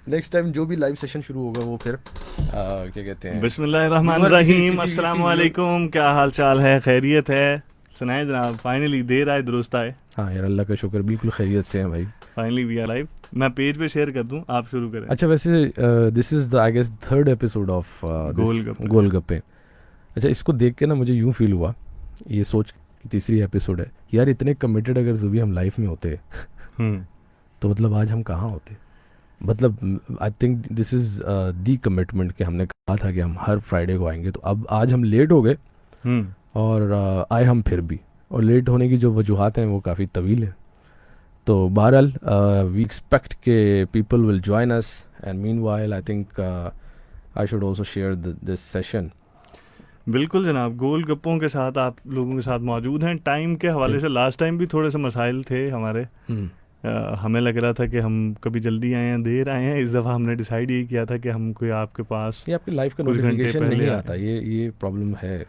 Next time जो भी live session शुरू होगा वो फिर क्या कहते हैं, बिस्मिल्लाहिर्रहमानिर्रहीम, किसी अस्सलाम वीडियो। वालेकुम, क्या हाल चाल है? खैरियत है? सुनाए जनाब, फाइनली देर आए दुरुस्त आए। हाँ यार, अल्लाह का शुक्र, बिल्कुल खैरियत से हैं भाई। Finally we are live. मैं पेज पे शेयर कर दूं, आप शुरू करें। अच्छा वैसे this is the I guess third episode of this golgappe. Golgappe. अच्छा, इसको देख के ना मुझे यूँ फील हुआ, ये सोच कि तीसरी एपिसोड है यार, इतने कमिटेड अगर जो भी हम लाइफ में होते हम्म। तो मतलब आज हम कहाँ होते। मतलब I think this is the commitment कि हमने कहा था कि हम हर फ्राइडे को आएंगे, तो अब आज हम लेट हो गए हम्म। और आए हम फिर भी। और लेट होने की जो वजूहात हैं वो काफ़ी तवील है। तो बहरहाल वी एक्सपेक्ट के people will join us, and meanwhile I think I should also share this session. बिल्कुल जनाब, गोलगप्पों के साथ आप लोगों के साथ मौजूद हैं। टाइम के हवाले से लास्ट टाइम भी थोड़े से मसाइल थे हमारे। हमें लग रहा था कि हम कभी जल्दी आए हैं, देर आए हैं। इस दफ़ा हमने डिसाइड यही किया था कि हम कोई आपके पास ये आपकी लाइफ का कुछ घंटे नोटिफिकेशन पहले नहीं आए। आता, ये प्रॉब्लम है।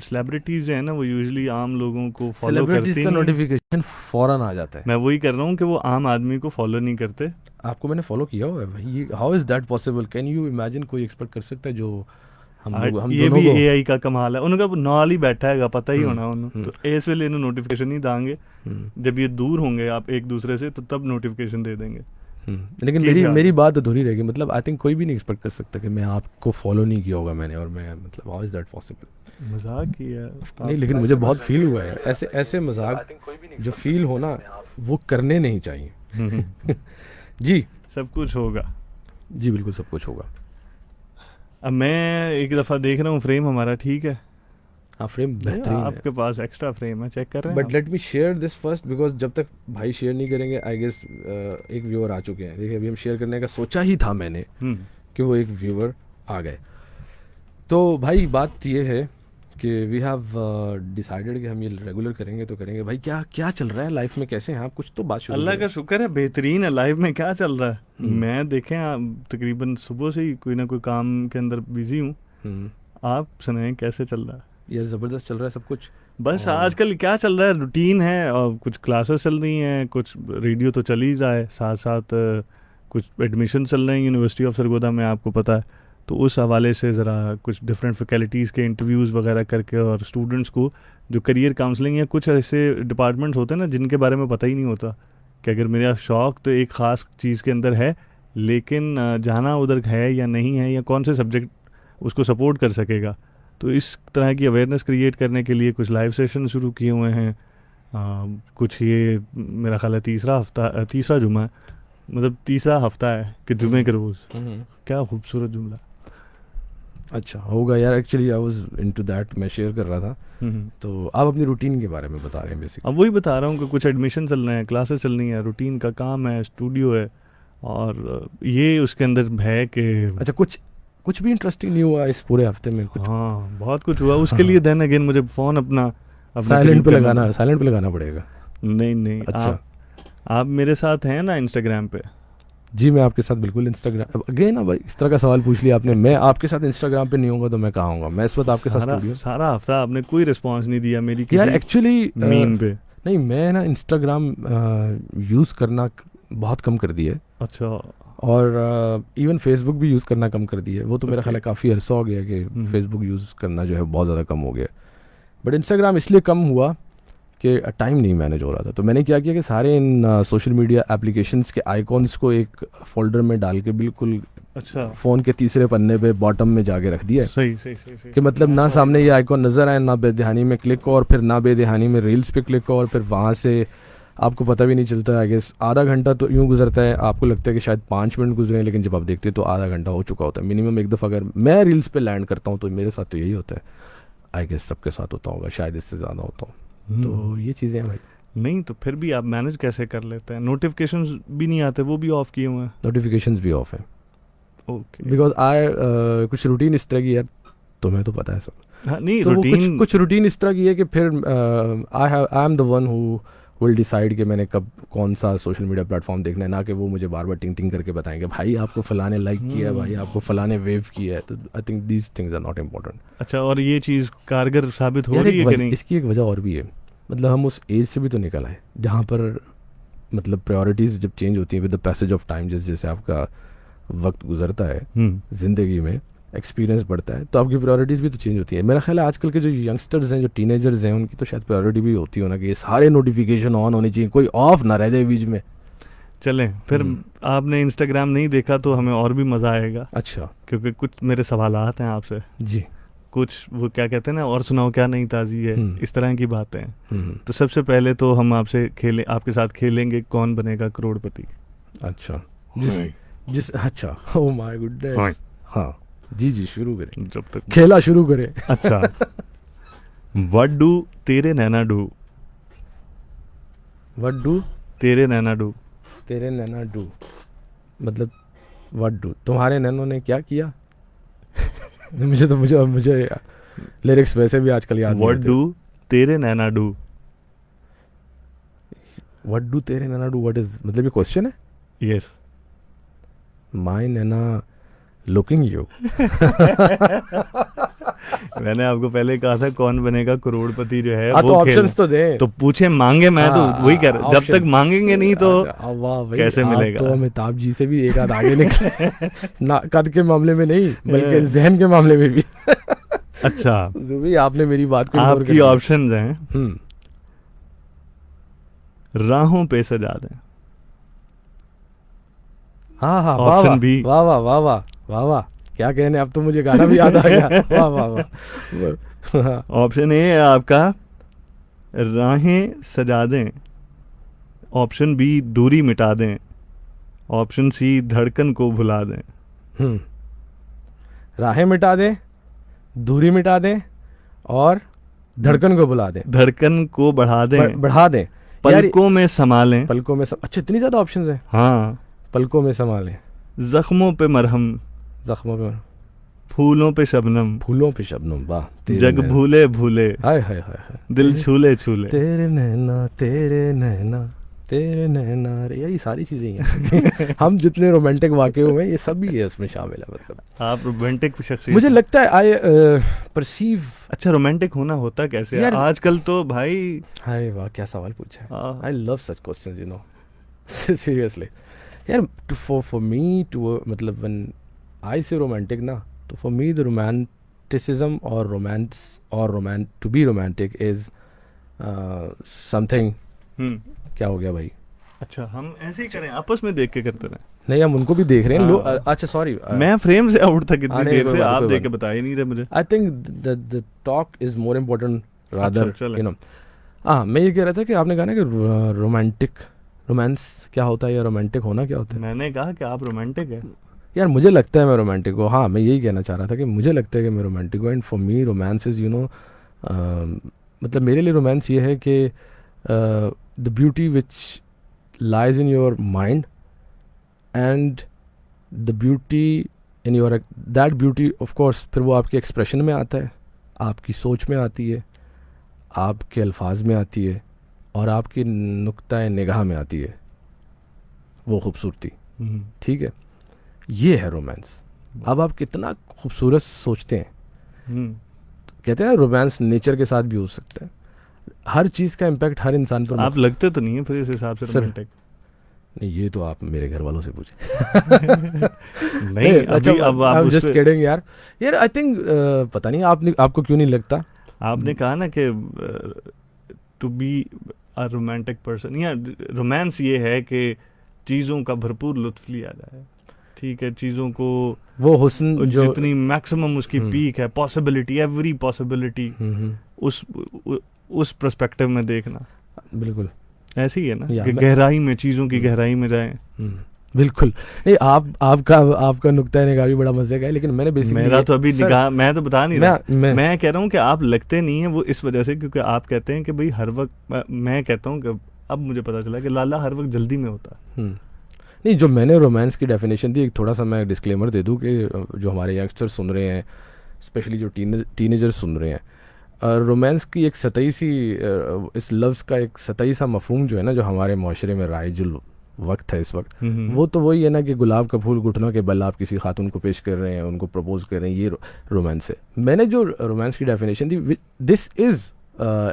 सेलिब्रिटीज़ जो है ना, वो यूजुअली आम लोगों को फॉलो सेलिब्रिटीज़ करती का नहीं है। नोटिफिकेशन फ़ौरन आ जाता है। मैं वही कर रहा हूँ कि वो आम आदमी को फॉलो नहीं करते। आपको मैंने फॉलो किया हुआ है भाई, ये how is that possible? Can you imagine कोई एक्सपेक्ट कर सकता है जो हम ये दोनों भी को। एआई का कमाल है, उनका नाल ही बैठा है, पता ही हम्म होना उन्हें हम्म तो इस वेले इन्हें नोटिफिकेशन नहीं देंगे। हम्म जब ये दूर होंगे आप एक दूसरे से, तो तब नोटिफिकेशन दे देंगे। लेकिन की मेरी ख्याल मेरी है। बात अधूरी रहेगी। मतलब आई थिंक कोई भी नहीं एक्सपेक्ट कर सकता कि मैं आपको फॉलो नहीं किया होगा मैंने, और मैं मतलब हाउ इज़ दैट पॉसिबल। मजाक किया नहीं, आप। लेकिन मुझे बहुत फील हुआ है, ऐसे ऐसे मजाक जो फील होना वो करने नहीं हम्म। चाहिए। जी। सब कुछ होगा। जी बिल्कुल, सब कुछ होगा। अब मैं एक दफ़ा देख रहा हूँ, फ्रेम हमारा ठीक है। हाँ, फ्रेम ये बेहतरीन है। आपके पास एक्स्ट्रा फ्रेम है, चेक कर रहे हैं बट आप? Let me share this first, because जब तक भाई शेयर नहीं करेंगे आई गेस एक व्यूअर आ चुके हैं। देखिए, अभी हम शेयर करने का सोचा ही था मैंने हम्म। कि वो एक व्यूअर आ गए। तो भाई बात ये है कि वी हैव डिसाइडेड कि हम ये रेगुलर करेंगे तो करेंगे। भाई क्या क्या चल रहा है लाइफ में, कैसे हैं आप? कुछ तो बात शुरू अल्लाह करें। का शुक्र है, बेहतरीन है। लाइफ में क्या चल रहा है? हम्म मैं देखें तकरीबन सुबह से ही कोई ना कोई काम के अंदर बिजी हूँ। हम्म आप सुनाएं कैसे चल रहा है? यार ज़बरदस्त चल रहा है सब कुछ। बस और आजकल क्या चल रहा है, रूटीन है, और कुछ क्लासेस चल रही हैं, कुछ रेडियो तो चल ही रहा है, साथ साथ कुछ एडमिशन चल रहे हैं यूनिवर्सिटी ऑफ सरगोदा में, आपको पता है। तो उस हवाले से ज़रा कुछ डिफरेंट फैकल्टीज़ के इंटरव्यूज़ वगैरह करके, और स्टूडेंट्स को जो करियर काउंसलिंग या कुछ ऐसे डिपार्टमेंट्स होते हैं ना जिनके बारे में पता ही नहीं होता, कि अगर मेरा शौक़ तो एक ख़ास चीज़ के अंदर है, लेकिन जाना उधर है या नहीं है, या कौन से सब्जेक्ट उसको सपोर्ट कर सकेगा। तो इस तरह की अवेयरनेस क्रिएट करने के लिए कुछ लाइव सेशन शुरू किए हुए हैं। कुछ ये मेरा ख्याल है तीसरा जुमा है, मतलब तीसरा हफ्ता है कि जुमे के रोज़। क्या खूबसूरत जुमला। अच्छा होगा यार, actually I was into that, मैं शेयर कर रहा था। तो आप अपनी रूटीन के बारे में बता रहे हैं बेसिकली। अब वही बता रहा हूँ कि कुछ एडमिशन चल रहे हैं, क्लासेस चल रही हैं, रूटीन का काम है, स्टूडियो है, और ये उसके अंदर है कि अच्छा, कुछ कुछ भी इंटरेस्टिंग नहीं हुआ इस पूरे हफ्ते में कुछ? हाँ बहुत कुछ हुआ। उसके लिए हाँ, देन अगेन मुझे फ़ोन अपना अपने साइलेंट करीब पे करना लगाना, पड़ा। साइलेंट पे लगाना पड़ेगा। नहीं नहीं, अच्छा। आप मेरे साथ हैं ना इंस्टाग्राम पे? जी मैं आपके साथ बिल्कुल इंस्टाग्राम, अगेन अब इस तरह का सवाल पूछ लिया आपने। मैं आपके साथ इंस्टाग्राम पे नहीं होऊंगा तो मैं कहाँ होऊंगा? मैं इस वक्त आपके साथ सारा स्टूडियो। सारा हफ्ता आपने कोई रिस्पांस नहीं दिया मेरी यार किसी एक्चुअली मीम पे। नहीं, मैं ना इंस्टाग्राम यूज़ करना बहुत कम कर दिया है। अच्छा। और इवन फेसबुक भी यूज़ करना कम कर दिया है। वो तो मेरा ओके। ख्याल है काफ़ी अरसा हो गया कि फेसबुक यूज़ करना जो है बहुत ज़्यादा कम हो गया। बट इंस्टाग्राम इसलिए कम हुआ कि टाइम नहीं मैनेज हो रहा था। तो मैंने क्या किया कि सारे इन सोशल मीडिया एप्लीकेशंस के आइकॉन्स को एक फ़ोल्डर में डाल के बिल्कुल अच्छा। फ़ोन के तीसरे पन्ने पे बॉटम में जाके रख दिया है। सही सही सही सही। कि मतलब मैं ना समझ सामने रहा ये हूँ। आइकॉन नज़र आए, ना बेदहानी में क्लिक हो, और फिर ना बेदहानी में रील्स पे क्लिक हो, और फिर वहाँ से आपको पता भी नहीं चलता है। आधा घंटा तो यूँ गुजरता है, आपको लगता है कि शायद 5 मिनट गुजरे हैं, लेकिन जब आप देखते हैं तो आधा घंटा हो चुका होता है मिनिमम। एक दफ़ा अगर मैं रील्स पे लैंड करता हूँ तो मेरे साथ तो यही होता है। आई गेस सबके साथ होता होगा, शायद इससे ज़्यादा होता हो। तो ये चीज़ें हैं भाई। नहीं तो फिर भी आप मैनेज कैसे कर लेते हैं? नोटिफिकेशंस भी नहीं आते, वो भी ऑफ किए हुए हैं? नोटिफिकेशंस भी ऑफ है ओके। बिकॉज आई कुछ रूटीन इस तरह की है, तुम्हें तो पता है सब। हाँ नहीं, तो वो कुछ रूटीन। कुछ रूटीन इस तरह की है कि फिर I am the one who will decide कि मैंने कब कौन सा सोशल मीडिया प्लेटफॉर्म देखना है, ना कि वो मुझे बार बार टिंग टिंग करके बताएंगे भाई आपको फलाने लाइक किया है, भाई आपको फलाने वेव किया है। तो I think these things are not important. अच्छा, और ये चीज़ कारगर साबित हो यार रही है कि नहीं? इसकी एक वजह और भी है। मतलब हम उस एज से भी तो निकल आए जहाँ पर मतलब प्रायोरिटीज़ जब चेंज होती हैं with the passage of time, जैसे जैसे आपका वक्त गुजरता है ज़िंदगी में, एक्सपीरियंस बढ़ता है, तो आपकी प्रायोरिटीज़ भी तो चेंज होती है। मेरा ख्याल है आजकल के जो यंगस्टर्स हैं, जो टीनेजर्स हैं, उनकी तो शायद प्रायोरिटी भी होती हो ना कि ये सारे नोटिफिकेशन ऑन होनी चाहिए, कोई ऑफ ना रह जाए बीच में। चलें फिर, आपने इंस्टाग्राम नहीं देखा तो हमें और भी मज़ा आएगा, अच्छा क्योंकि कुछ मेरे सवालात हैं आपसे, जी। कुछ वो क्या कहते हैं ना, और सुनाओ क्या नई ताज़ी है, इस तरह की बातें हैं। हम्म, तो सबसे पहले तो हम आपके साथ खेलेंगे कौन बनेगा करोड़पति। अच्छा जिस अच्छा, ओ माय गुडनेस, हाँ जी जी, शुरू करें, जब तक खेला शुरू करें। अच्छा व्हाट डू तेरे नैना डू, व्हाट डू तेरे नैना डू, तेरे नैना डू, मतलब व्हाट डू, तुम्हारे नैनों ने क्या किया? मुझे लिरिक्स वैसे भी आजकल याद नहीं व्हाट रहते। डू तेरे नैना डू, व्हाट डू तेरे नैना डू, व्हाट इज, मतलब ये क्वेश्चन है? Yes. My Naina looking you. मैंने आपको पहले कहा था कौन बनेगा करोड़पति जो है तो वो ऑप्शंस तो दे। तो पूछे मांगे, मैं तो वही कह रहा, जब तक options। मांगेंगे नहीं तो वाह भाई, कैसे आप मिलेगा? तो अमिताभ जी से भी एक आध आगे निकले। ना कद के मामले में नहीं, बल्कि जहन के मामले में भी। अच्छा जो भी आपने मेरी बात को इग्नोर कर आपकी दिया। ऑप्शंस हैं, राहों पे सजा दें, हाँ हाँ, वाह ऑप्शन वाह बी। वाह वाह वाह वाह वाह वाह, क्या कहने, अब तो मुझे गाना भी याद आ गया। वाह वाह वाह। ऑप्शन ए है आपका राहें सजा दें, ऑप्शन बी दूरी मिटा दें, ऑप्शन सी धड़कन को भुला दें। राहें मिटा दे, दूरी मिटा दे, और धड़कन को बुला दे, धड़कन को बढ़ा दें, बढ़ा दे, पलकों में संभालें, पलकों में अच्छा, इतनी ज्यादा ऑप्शंस है। हाँ, पलकों में संभाले, जख्मों पे मरहम, जख्मों पे, फूलों पे शबनम, फूलों पे शबनम, वाह, तेरे जग नैना। भूले भूले, हाय हाय हाय हाय, दिल छूले छूले। तेरे नैना तेरे नैना तेरे नैना रे, ये सारी चीजें ही हैं। हम जितने रोमांटिक वाक़े हुए हैं ये सभी है उसमें शामिल है। मतलब आप रोमांटिक शख्सियत, मुझे लगता है आई परसीव। अच्छा, रोमांटिक होना होता कैसे है यार- आजकल तो भाई? हाय वाह, क्या सवाल पूछा है। हाँ। I love such questions, you know, seriously यार। फॉर मी टू, मतलब व्हेन आई से रोमांटिक ना, तो फॉर मी द रोमांटिसिज्म और रोमांस और to be romantic is something. क्या हो गया भाई? अच्छा, हम ऐसे ही करें, आपस में देख के करते रहे। नहीं, हम उनको भी देख रहे हैं। हाँ। अच्छा सॉरी, मैं फ्रेम से आउट था कितनी नहीं, देर कोई से, बात नहीं, आप कोई देख के बात बता ही नहीं रहे मुझे। I think the talk is more important rather, चलें। You know. हाँ, मैं ये कह रहा था कि आपने कहा ना कि रोमांस क्या होता है या रोमांटिक होना क्या होता है। मैंने कहा कि आप रोमांटिक है। यार मुझे लगता है मैं रोमांटिक हूँ। हाँ, मैं यही कहना चाह रहा था कि मुझे लगता है कि मैं रोमांटिक हूँ। And for me romance is, you know, मतलब मेरे लिए रोमांस ये है कि the beauty which lies in your mind and the beauty in your, that beauty of course फिर वो आपके एक्सप्रेशन में आता है, आपकी सोच में आती है, आपके अल्फाज में आती है, और आपकी नुक्ता निगाह में आती है वो खूबसूरती। ठीक है, ये है रोमांस। अब आप कितना खूबसूरत सोचते हैं, कहते हैं रोमांस नेचर के साथ भी हो सकता है। हर चीज़ का इम्पैक्ट हर इंसान पर आप लगते तो नहीं है फिर इस हिसाब से रोमांटिक। नहीं, ये तो आप मेरे घर वालों से पूछे। नहीं, अभी अब आप जस्ट किडिंग यार। यार आई थिंक पता नहीं आपको क्यों नहीं लगता। आपने कहा ना कि to be a romantic person, या रोमांस ये है कि चीज़ों का भरपूर लुत्फ लिया जाए। ठीक है, चीज़ों को वो हुस्न जो जितनी मैक्सिमम उसकी पीक है, पॉसिबिलिटी, एवरी पॉसिबिलिटी उस पर्सपेक्टिव में देखना। बिल्कुल ऐसे ही है ना कि गहराई में, चीज़ों की गहराई में जाएं। बिल्कुल नहीं, आपका नुक्ता निगाह भी बड़ा मजे का है, लेकिन मैंने बेसिकली मेरा तो अभी निगाह, मैं तो बता नहीं रहा, मैं कह रहा हूँ कि आप लगते नहीं है वो इस वजह से क्योंकि आप कहते हैं कि भाई हर वक्त, मैं कहता हूँ कि अब मुझे पता चला कि लाला हर वक्त जल्दी में होता है। नहीं, जो मैंने रोमांस की डेफिनेशन दी, एक थोड़ा सा मैं डिस्क्लेमर दे दूँ कि जो हमारे यंगस्टर्स सुन रहे हैं, स्पेशली जो टीनेजर्स सुन रहे हैं, रोमांस की एक सतही सी, इस लफ्ज़ का एक सतही सा मफहूम जो है ना, जो हमारे माशरे में राइजुल वक्त है इस वक्त, वो तो वही है ना कि गुलाब का फूल घुटनों के बल आप किसी खातून को पेश कर रहे हैं, उनको प्रपोज कर रहे हैं, ये रोमांस है। मैंने जो रोमांस की definition the, this is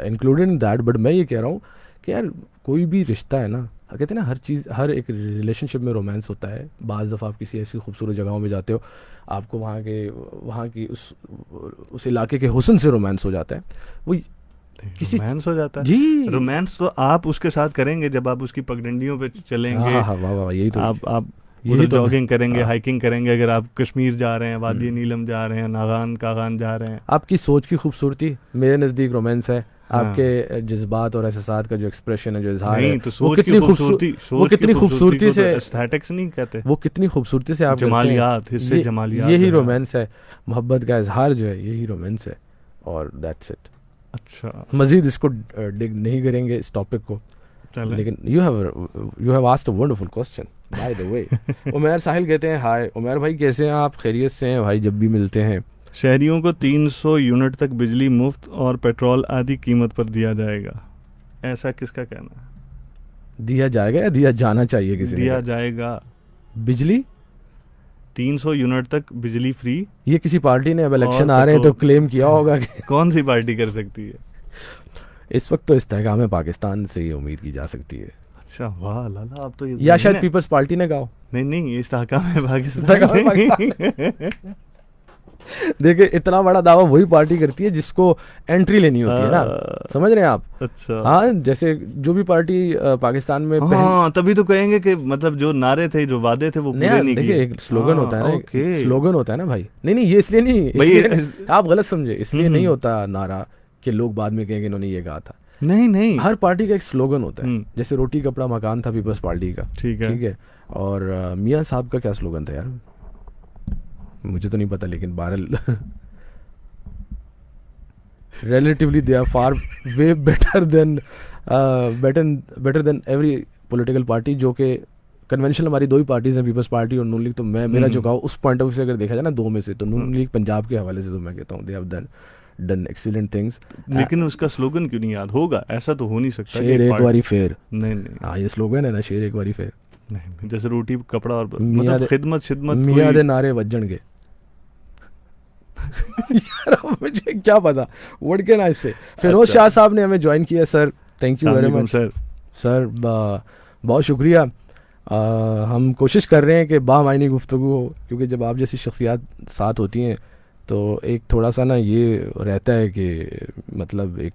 included in that, but मैं ये कह रहा हूँ कि यार कोई भी रिश्ता है ना, कहते हैं ना हर चीज़, हर एक रिलेशनशिप में रोमांस होता है। बाज़ दफ़ा आप किसी ऐसी खूबसूरत जगहों में जाते हो, आपको वहाँ की उस इलाके के हुस्न से रोमांस हो जाता है। वो किसी रोमांस हो जाता है। जी, रोमांस तो आप उसके साथ करेंगे जब आप उसकी पगडंडियों पे चलेंगे, हाँ हाँ वाह वाह, यही तो आप यही उधर तो जॉगिंग करेंगे, हाँ। हाइकिंग करेंगे, अगर आप कश्मीर जा रहे हैं, वादी नीलम जा रहे हैं, नागान कागान जा रहे हैं। आपकी सोच की खूबसूरती मेरे नज़दीक रोमांस है। हाँ। आपके जज्बात और एहसास का जो एक्सप्रेशन है, जो इजहार है, नहीं तो वो सोच की कितनी खूबसूरती, वो सोच की कितनी खूबसूरती को तो से, एस्थेटिक्स नहीं कहते, वो कितनी खूबसूरती से आप करते हैं। जमालियात, हिस्से ये जमालियात यही जो है। रोमांस है। मोहब्बत का इजहार जो है यही रोमांस है, और दैट्स इट। अच्छा मज़ीद इसको डिग नहीं करेंगे इस टॉपिक को, चलें। लेकिन you have asked a wonderful question by the way. Umar Sahil कहते हैं हाय उमर भाई, कैसे हैं आप? खैरियत से हैं भाई, जब भी मिलते हैं। शहरियों को 300 यूनिट तक बिजली मुफ्त और पेट्रोल आधी कीमत पर दिया जाएगा, ऐसा किसका कहना है? दिया जाएगा या दिया जाना चाहिए? किसी ने दिया कहा। जाएगा। बिजली 300 यूनिट तक बिजली फ्री। ये किसी पार्टी ने अब इलेक्शन और आ रहे हैं तो पेट्रोल। क्लेम किया होगा कि कौन सी पार्टी कर सकती है? इस वक्त तो इस्तेहकाम पाकिस्तान से ही उम्मीद की जा सकती है, अच्छा वाह लाला, आप तो ये या शायद ज़मीन है। पीपल्स पार्टी ने कहा। नहीं, ये इस्तेहकाम है इस्तेहकाम है पाकिस्तान। देखिए इतना बड़ा दावा वही पार्टी करती है जिसको एंट्री लेनी होती है ना, समझ रहे हैं आप? अच्छा हाँ, जैसे जो भी पार्टी पाकिस्तान में हाँ, तभी तो कहेंगे कि मतलब जो नारे थे, जो वादे थे, वो पूरे नहीं देखिए किए। एक स्लोगन होता है ना, ओके स्लोगन होता है ना भाई। नहीं ये इसलिए नहीं, इसलिए आप गलत समझे, इसलिए नहीं होता नारा कि लोग बाद में कहेंगे इन्होंने ये कहा था। नहीं हर पार्टी का एक स्लोगन होता है। जैसे रोटी कपड़ा मकान था पीपल्स पार्टी का, ठीक है। और मियां साहब का क्या स्लोगन था यार, मुझे तो नहीं पता, लेकिन बहरहाल relatively they are far way better than better than every political party, जो कि कन्वेंशनल हमारी दो ही पार्टीज हैं, पीपल्स पार्टी और नून लीग। तो मेरा झुकाव उस पॉइंट ऑफ व्यू से अगर देखा जाए ना, दो में से तो नून लीग पंजाब के हवाले से तो मैं कहता हूँ they have done excellent things. लेकिन उसका स्लोगन क्यों नहीं याद होगा? ऐसा तो हो नहीं सकता। शेर एक बारी फेर, नहीं हाँ ये स्लोगन है ना, शेर एक बारी फेर। नहीं, जैसे रोटी कपड़ा और मियां मतलब खिदमत मियां दे नारे वजणगे। यार अब मुझे क्या पता वर्ड के ना इससे। फिरोज शाह साहब ने हमें ज्वाइन किया sir, thank you very much sir, बहुत शुक्रिया। हम कोशिश कर रहे हैं कि बामायनी गुफ्तगू हो, क्योंकि जब आप जैसी शख्सियात साथ होती हैं तो एक थोड़ा सा ना ये रहता है कि मतलब एक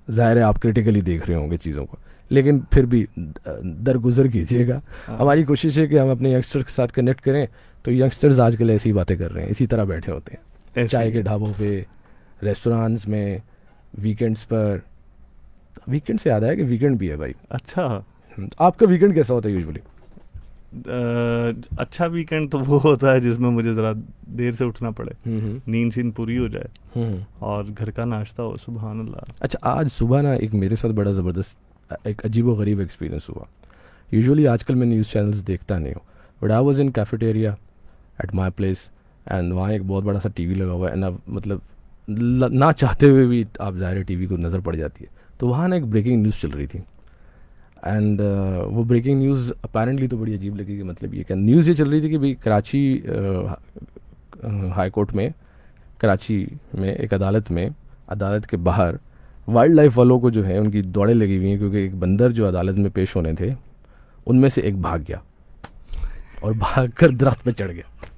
ज़ाहिर है आप क्रिटिकली देख रहे होंगे चीज़ों को, लेकिन फिर भी दरगुजर कीजिएगा। हमारी कोशिश है कि हम अपने यंगस्टर्स के साथ कनेक्ट करें, तो यंगस्टर्स आजकल ऐसी ही बातें कर रहे हैं, इसी तरह बैठे होते हैं चाय के ढाबों पे, रेस्टोरेंट्स में, वीकेंड्स पर। वीकेंड से याद आया कि वीकेंड भी है भाई। अच्छा, आपका वीकेंड कैसा होता है यूजुअली? अच्छा वीकेंड तो वो होता है जिसमें मुझे ज़रा देर से उठना पड़े, नींद शींद पूरी हो जाए और घर का नाश्ता हो। सुभान अल्लाह। अच्छा, आज सुबह ना एक मेरे साथ बड़ा ज़बरदस्त एक अजीब व गरीब एक्सपीरियंस हुआ। यूजुअली आजकल मैं न्यूज़ चैनल्स देखता नहीं हूँ, but I was in cafeteria at my place, and वहाँ एक बहुत बड़ा सा टीवी लगा हुआ है, ना मतलब ना चाहते हुए भी आप ज़ाहिर टीवी को नज़र पड़ जाती है। तो वहाँ ना एक ब्रेकिंग न्यूज़ चल रही थी, एंड वो ब्रेकिंग न्यूज़ अपेरेंटली तो बड़ी अजीब लगी। कि मतलब ये क्या न्यूज़ ये चल रही थी कि भाई कराची हाई कोर्ट में, कराची में एक अदालत में, अदालत के बाहर वाइल्ड लाइफ वालों को जो है उनकी दौड़ें लगी हुई हैं, क्योंकि एक बंदर जो अदालत में पेश होने थे उनमें से एक भाग गया और भागकर दरख्त पे चढ़ गया।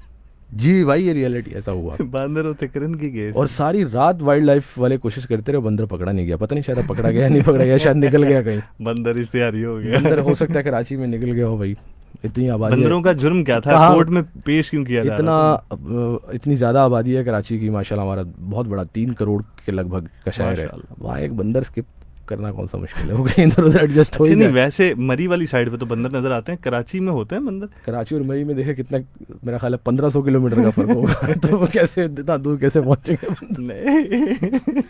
जी भाई, ये रियलिटी ऐसा हुआ। बंदर होते करन की गए और सारी रात वाइल्ड लाइफ वाले कोशिश करते रहे, बंदर पकड़ा नहीं गया। पता नहीं शायद पकड़ा गया नहीं पकड़ा गया, शायद निकल गया कहीं। बंदर इश्तिहारी हो गया। बंदर हो सकता है कराची में निकल गया हो भाई। इतनी आबादी, बंदरों का जुर्म क्या था? कोर्ट में पेश क्यों किया जा रहा था? इतनी ज़्यादा आबादी है कराची की माशाल्लाह, हमारा बहुत बड़ा 3 करोड़ के लगभग का शहर है। वहाँ एक बंदर स्किप करना कौन सा मुश्किल है, वो कहीं इधर उधर एडजस्ट हो ही नहीं। वैसे मरी वाली साइड पे तो बंदर नजर आते हैं, कराची में होते हैं बंदर। कराची और मरी में देखे कितना, मेरा ख्याल है 1500 किलोमीटर का फर्क होगा। तो वो कैसे इतना दूर कैसे पहुंचेंगे? नहीं,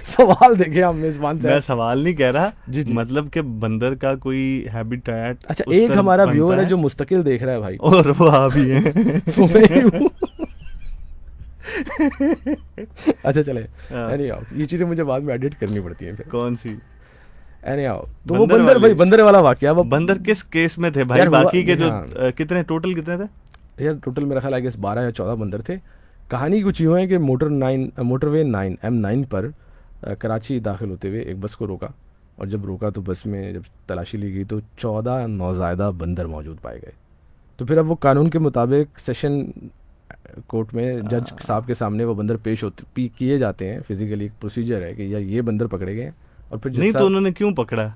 सवाल देखे हम मेजबान से। मैं सवाल नहीं कह रहा जी जी, मतलब कि बंदर का कोई हैबिटेट। अच्छा, एक हमारा व्यूअर है जो मुस्तकिल देख रहा है भाई, और वो आ भी है। अच्छा चले, ये चीजें मुझे बाद में एडिट करनी पड़ती हैं फिर। कौन सी? तो वो बंदर भाई, बंदर वाला वाकया। वो बंदर किस केस में थे भाई? बाकी के जो कितने टोटल कितने थे यार? टोटल मेरा ख्याल है 12 या 14 बंदर थे। कहानी कुछ यूँ है कि मोटरवे 9 M9 पर कराची दाखिल होते हुए एक बस को रोका, और जब रोका तो बस में जब तलाशी ली गई तो 14 नौज़ायदा बंदर मौजूद पाए गए। तो फिर अब वो कानून के मुताबिक सेशन कोर्ट में जज साहब के सामने वो बंदर पेश होते किए जाते हैं। फिजिकली एक प्रोसीजर है कि या ये बंदर पकड़े गए और फिर नहीं तो उन्होंने क्यों पकड़ा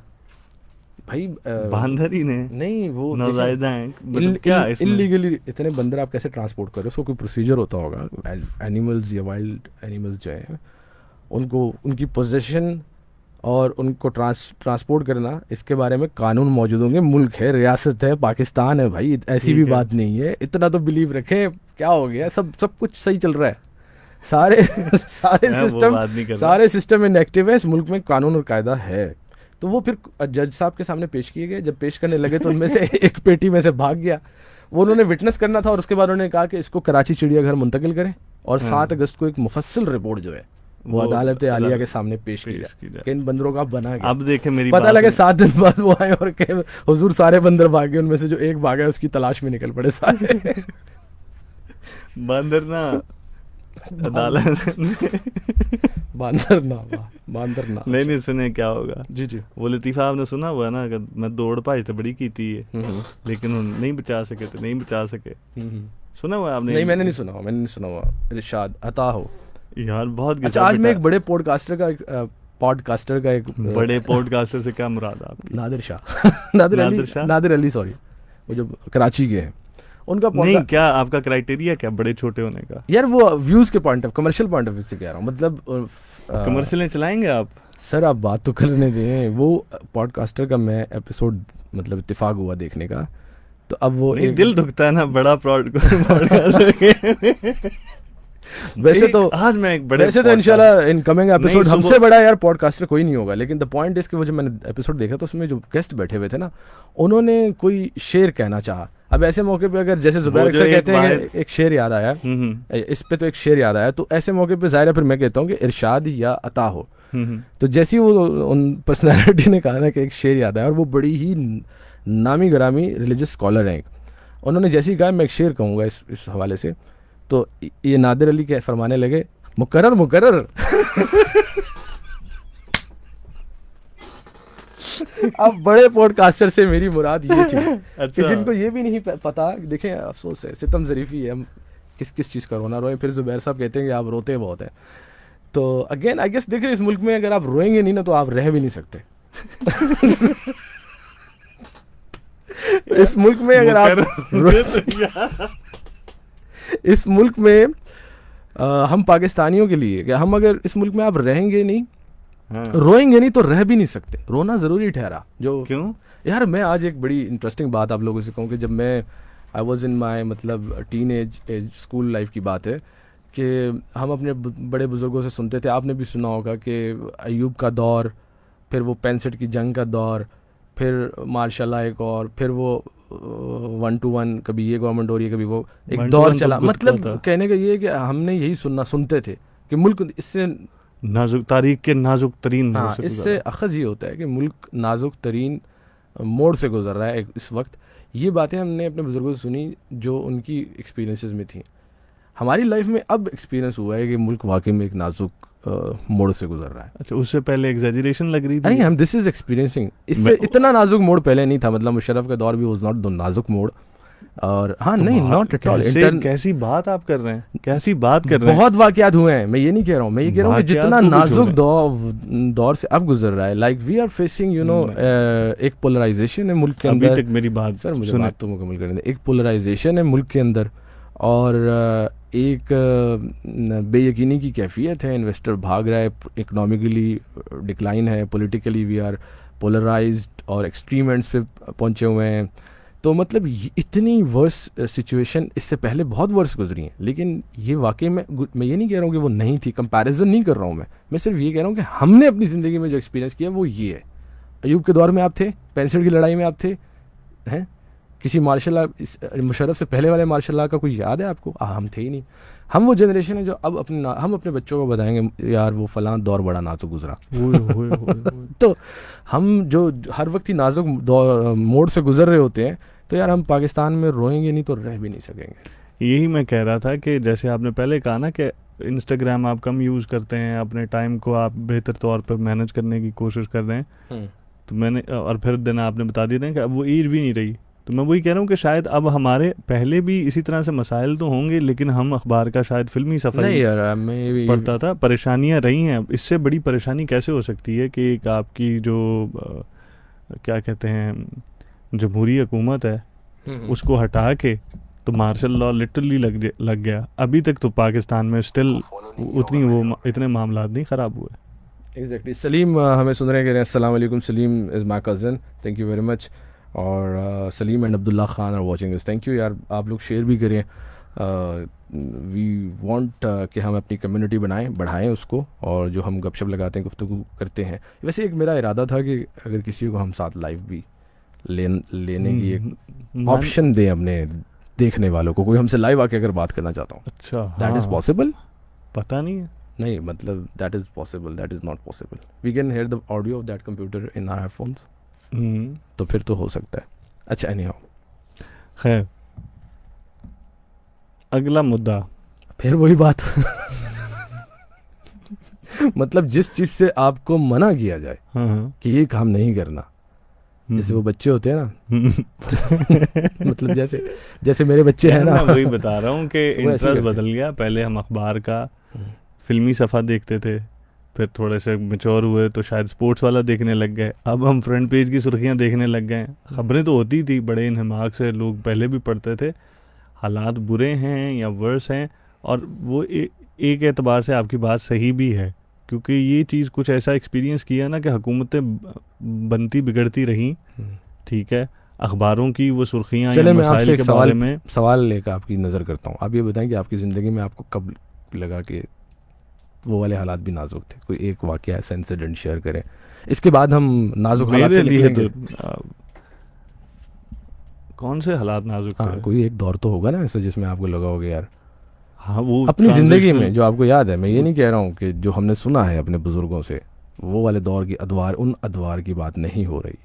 भाई बंदर ही ने? नहीं वो नौज़ायदा हैं, मतलब क्या इसमें? इलीगली इतने बंदर आप कैसे ट्रांसपोर्ट करो, उसको कोई प्रोसीजर होता होगा। एनिमल्स या वाइल्ड एनिमल्स जो है उनको उनकी पोजीशन और उनको ट्रांसपोर्ट करना, इसके बारे में कानून मौजूद होंगे। मुल्क है, रियासत है, पाकिस्तान है भाई, ऐसी भी बात नहीं है। इतना तो बिलीव रखें, क्या हो गया, सब कुछ सही चल रहा है। सारे सारे सिस्टम इनएक्टिव है, इस मुल्क में कानून और कायदा है। तो वो फिर जज साहब के सामने पेश किए गए। जब पेश करने लगे तो उनमें से एक पेटी में से भाग गया। वो उन्होंने विटनेस करना था और उसके बाद उन्होंने कहा कि इसको कराची चिड़ियाघर मुंतकिल करें और 7 अगस्त को एक मुफस्सिल रिपोर्ट जो है वो अदालत आलिया के सामने पेश की जाए कि इन बंदरों का बना गया। अब देखे मेरी पता लगे 7 दिन बाद वो आए और कहे हुजूर सारे बंदर भागे, उनमें से जो एक भागा उसकी तलाश में निकल पड़े सारे। बंदर ना अदालत बांदर ना नहीं सुने क्या होगा। जी जी, वो लतीफ़ा आपने सुना हुआ ना कि मैं दौड़ भाई तो बड़ी की थी लेकिन उन नहीं बचा सके। सुना हुआ आपने? नहीं मैंने नहीं सुना हुआ। इरशाद अता हो यार बहुत। अच्छा, आज मैं एक बड़े पॉडकास्टर का एक बड़े पॉडकास्टर से क्या मुराद आपकी? नादिर अली सॉरी, वो जो कराची के हैं उनका नहीं, क्या आपका क्राइटेरिया क्या बड़े छोटे होने का? यार वो व्यूज के point of commercial point of view से कह रहा हूँ, मतलब कमर्शियल चलाएंगे आप? सर आप बात तो करने दें। वो पॉडकास्टर का मैं एपिसोड मतलब इत्तेफाक हुआ देखने का, तो अब वो दिल दुखता है ना, बड़ा पॉडकास्ट। वैसे तो आज मैं एक बड़े वैसे तो इंशाल्लाह इनकमिंग एपिसोड हमसे बड़ा यार पॉडकास्टर कोई नहीं होगा, लेकिन द पॉइंट इज कि वो जब मैंने एपिसोड देखा तो उसमें जो गेस्ट बैठे हुए थे ना, उन्होंने कोई शेर कहना चाहा। अब ऐसे मौके पे अगर जैसे जुबैर अक्सर कहते हैं कि एक शेर याद आया, इस पे तो एक शेर याद आया, तो ऐसे मौके पे जाहिर है फिर मैं कहता हूँ कि इरशाद या अता हो। तो जैसे ही वो उन पर्सनैलिटी ने कहा ना कि एक शेर याद आया, और वो बड़ी ही नामी गरामी रिलीजियस स्कॉलर हैं, उन्होंने जैसे ही कहा मैं एक शेर कहूँगा इस हवाले से, तो ये नादिर अली के फरमाने लगे मुकर्रर। अब बड़े पॉडकास्टर से मेरी मुराद ये थी कि जिनको ये भी नहीं पता, देखें अफसोस है, सितम ज़रीफ़ी है, हम किस चीज़ का रोना रोएं। फिर जुबैर साहब कहते हैं कि आप रोते बहुत हैं। तो अगेन आई गेस देखिए, इस मुल्क में अगर आप रोएंगे नहीं ना तो आप रह भी नहीं सकते। इस मुल्क में अगर आप इस मुल्क में हम पाकिस्तानियों के लिए, हम अगर इस मुल्क में आप रहेंगे नहीं, रोएंगे नहीं तो रह भी नहीं सकते। रोना ज़रूरी ठहरा। जो क्यों यार, मैं आज एक बड़ी इंटरेस्टिंग बात आप लोगों से कहूँ कि जब मैं आई वॉज इन माई मतलब टीन एज स्कूल लाइफ की बात है कि हम अपने बड़े बुज़ुर्गों से सुनते थे, आपने भी सुना होगा कि अयूब का दौर, फिर वो 65 की जंग का दौर, फिर मार्शल एक, और फिर वो 1 to 1, कभी ये गवर्नमेंट हो रही है कभी वो, एक दौर चला। मतलब कहने का ये है कि हमने यही सुनते थे कि मुल्क इससे तारीख के नाजुक तरीन मोड़ से इससे अखज़ ये होता है कि मुल्क नाजुक तरीन मोड़ से गुजर रहा है इस वक्त। ये बातें हमने अपने बुजुर्गों से सुनी जो उनकी एक्सपीरियंसेस में थी। हमारी लाइफ में अब एक्सपीरियंस हुआ है कि मुल्क वाकई में एक नाजुक मोड़ से गुजर रहा है। अच्छा, उससे पहले एग्जैजरेशन लग रही थी? नहीं, हम दिस इज एक्सपीरियंसिंग। इससे इतना नाजुक मोड़ पहले नहीं था, मतलब मुशर्रफ का दौर भी वाज नॉट द नाजुक मोड़। और हाँ, नहीं, नॉट एट ऑल। कैसी बात आप कर रहे हैं, कैसी बात कर रहे हैं? बहुत वाकयात हुए हैं, मैं ये नहीं कह रहा हूँ। मैं ये कह रहा हूँ कि जितना नाजुक दौर से अब गुजर रहा है, like we are facing you know एक पोलराइजेशन है मुल्क के अंदर। अभी तक मेरी बात सर, मुझे बात तो मुकम्मल करने दें। एक पोलराइजेशन है मुल्क के अंदर और एक बेयकीनी की कैफियत है, इन्वेस्टर भाग रहा है, इकोनॉमिकली डिक्लाइन है, पॉलिटिकली वी आर पोलराइज्ड और एक्सट्रीम एंड्स पे पहुंचे हुए हैं। तो मतलब इतनी वर्स सिचुएशन इससे पहले बहुत वर्स गुजरी हैं, लेकिन ये वाकई में, मैं ये नहीं कह रहा हूँ कि वो नहीं थी, कंपैरिजन नहीं कर रहा हूँ मैं सिर्फ ये कह रहा हूँ कि हमने अपनी ज़िंदगी में जो एक्सपीरियंस किया वो ये है। अयूब के दौर में आप थे, 65 की लड़ाई में आप थे, हैं किसी मार्शल मुशर्रफ से पहले वाले मार्शल लॉ का कोई याद है आपको? हम थे ही नहीं। हम वो जनरेशन है जो अब हम अपने बच्चों को बताएंगे यार वो फलां दौर बड़ा नाजुक गुजरा। तो हम जो हर वक्त ही नाजुक मोड़ से गुजर रहे होते हैं, तो यार हम पाकिस्तान में रोएंगे नहीं तो रह भी नहीं सकेंगे। यही मैं कह रहा था कि जैसे आपने पहले कहा ना कि इंस्टाग्राम आप कम यूज़ करते हैं, अपने टाइम को आप बेहतर तौर पर मैनेज करने की कोशिश कर रहे हैं। तो मैंने और फिर दिन आपने बता दिया था कि अब वो एज भी नहीं रही। तो मैं वही कह रहा हूँ कि शायद अब हमारे पहले भी इसी तरह से मसाइल तो होंगे, लेकिन हम अखबार का शायद फिल्मी सफ़र नहीं यार, मैं भी पढ़ता था, परेशानियाँ रही हैं। अब इससे बड़ी परेशानी कैसे हो सकती है कि एक आपकी जो क्या कहते हैं जमहूरी हुकूमत है उसको हटा के तो मार्शल लॉ लिटरली लग गया। अभी तक तो पाकिस्तान में स्टिल उतनी वो इतने मामलात नहीं ख़राब हुए। एग्जैक्टली। सलीम हमें सुन रहे हैं, कह रहे हैं अस्सलाम वालेकुम, Salim is my cousin, thank you very much. और Salim and Abdullah Khan are watching this, thank you यार। आप लोग शेयर भी करें, वी वांट कि हम अपनी कम्युनिटी बढ़ाएं उसको, और जो हम गपशप लगाते हैं, गुफ्तगू करते हैं। वैसे एक मेरा इरादा था कि अगर किसी को हम साथ लाइव भी लेने की एक ऑप्शन दें अपने देखने वालों को, कोई हमसे लाइव आके अगर बात करना चाहता हूँ। अच्छा, दैट इज़ पॉसिबल? पता नहीं है। नहीं मतलब that is possible, that is not possible. We can hear the audio of that computer in our headphones, तो फिर तो हो सकता है। अच्छा, एनी हाउ, खैर अगला मुद्दा फिर वही बात मतलब जिस चीज़ से आपको मना किया जाए कि ये काम नहीं करना, जैसे वो बच्चे होते हैं ना मतलब जैसे मेरे बच्चे हैं ना, मैं वही बता रहा हूँ कि इंटरेस्ट बदल गया। पहले हम अखबार का फिल्मी सफ़ा देखते थे, फिर थोड़े से मैच्योर हुए तो शायद स्पोर्ट्स वाला देखने लग गए। अब हम फ्रंट पेज की सुर्खियाँ देखने लग गए। ख़बरें तो होती थी बड़े इन्हमाक से, लोग पहले भी पढ़ते थे। हालात बुरे हैं या वर्स हैं, और वो एक एतबार से आपकी बात सही भी है, क्योंकि ये चीज़ कुछ ऐसा एक्सपीरियंस किया ना कि हुकूमतें बनती बिगड़ती रहीं, ठीक है, अखबारों की वो सुर्खियाँ या मसाइल के बारे में सवाल लेकर आपकी नज़र करता हूँ। आप ये बताएं कि आपकी ज़िंदगी में आपको कब लगा कि वो वाले हालात भी नाजुक थे? कोई एक वाक़या ऐसा इंसिडेंट शेयर करें, इसके बाद हम नाजुक हालात से निकलेंगे। कौन से हालात नाजुक थे? कोई एक दौर तो होगा ना ऐसा जिसमें आपको लगा होगा यार, हाँ, वो अपनी ज़िंदगी में जो आपको याद है। मैं ये नहीं कह रहा हूँ कि जो हमने सुना है अपने बुज़ुर्गों से, वो वाले दौर की उन अदवार की बात नहीं हो रही।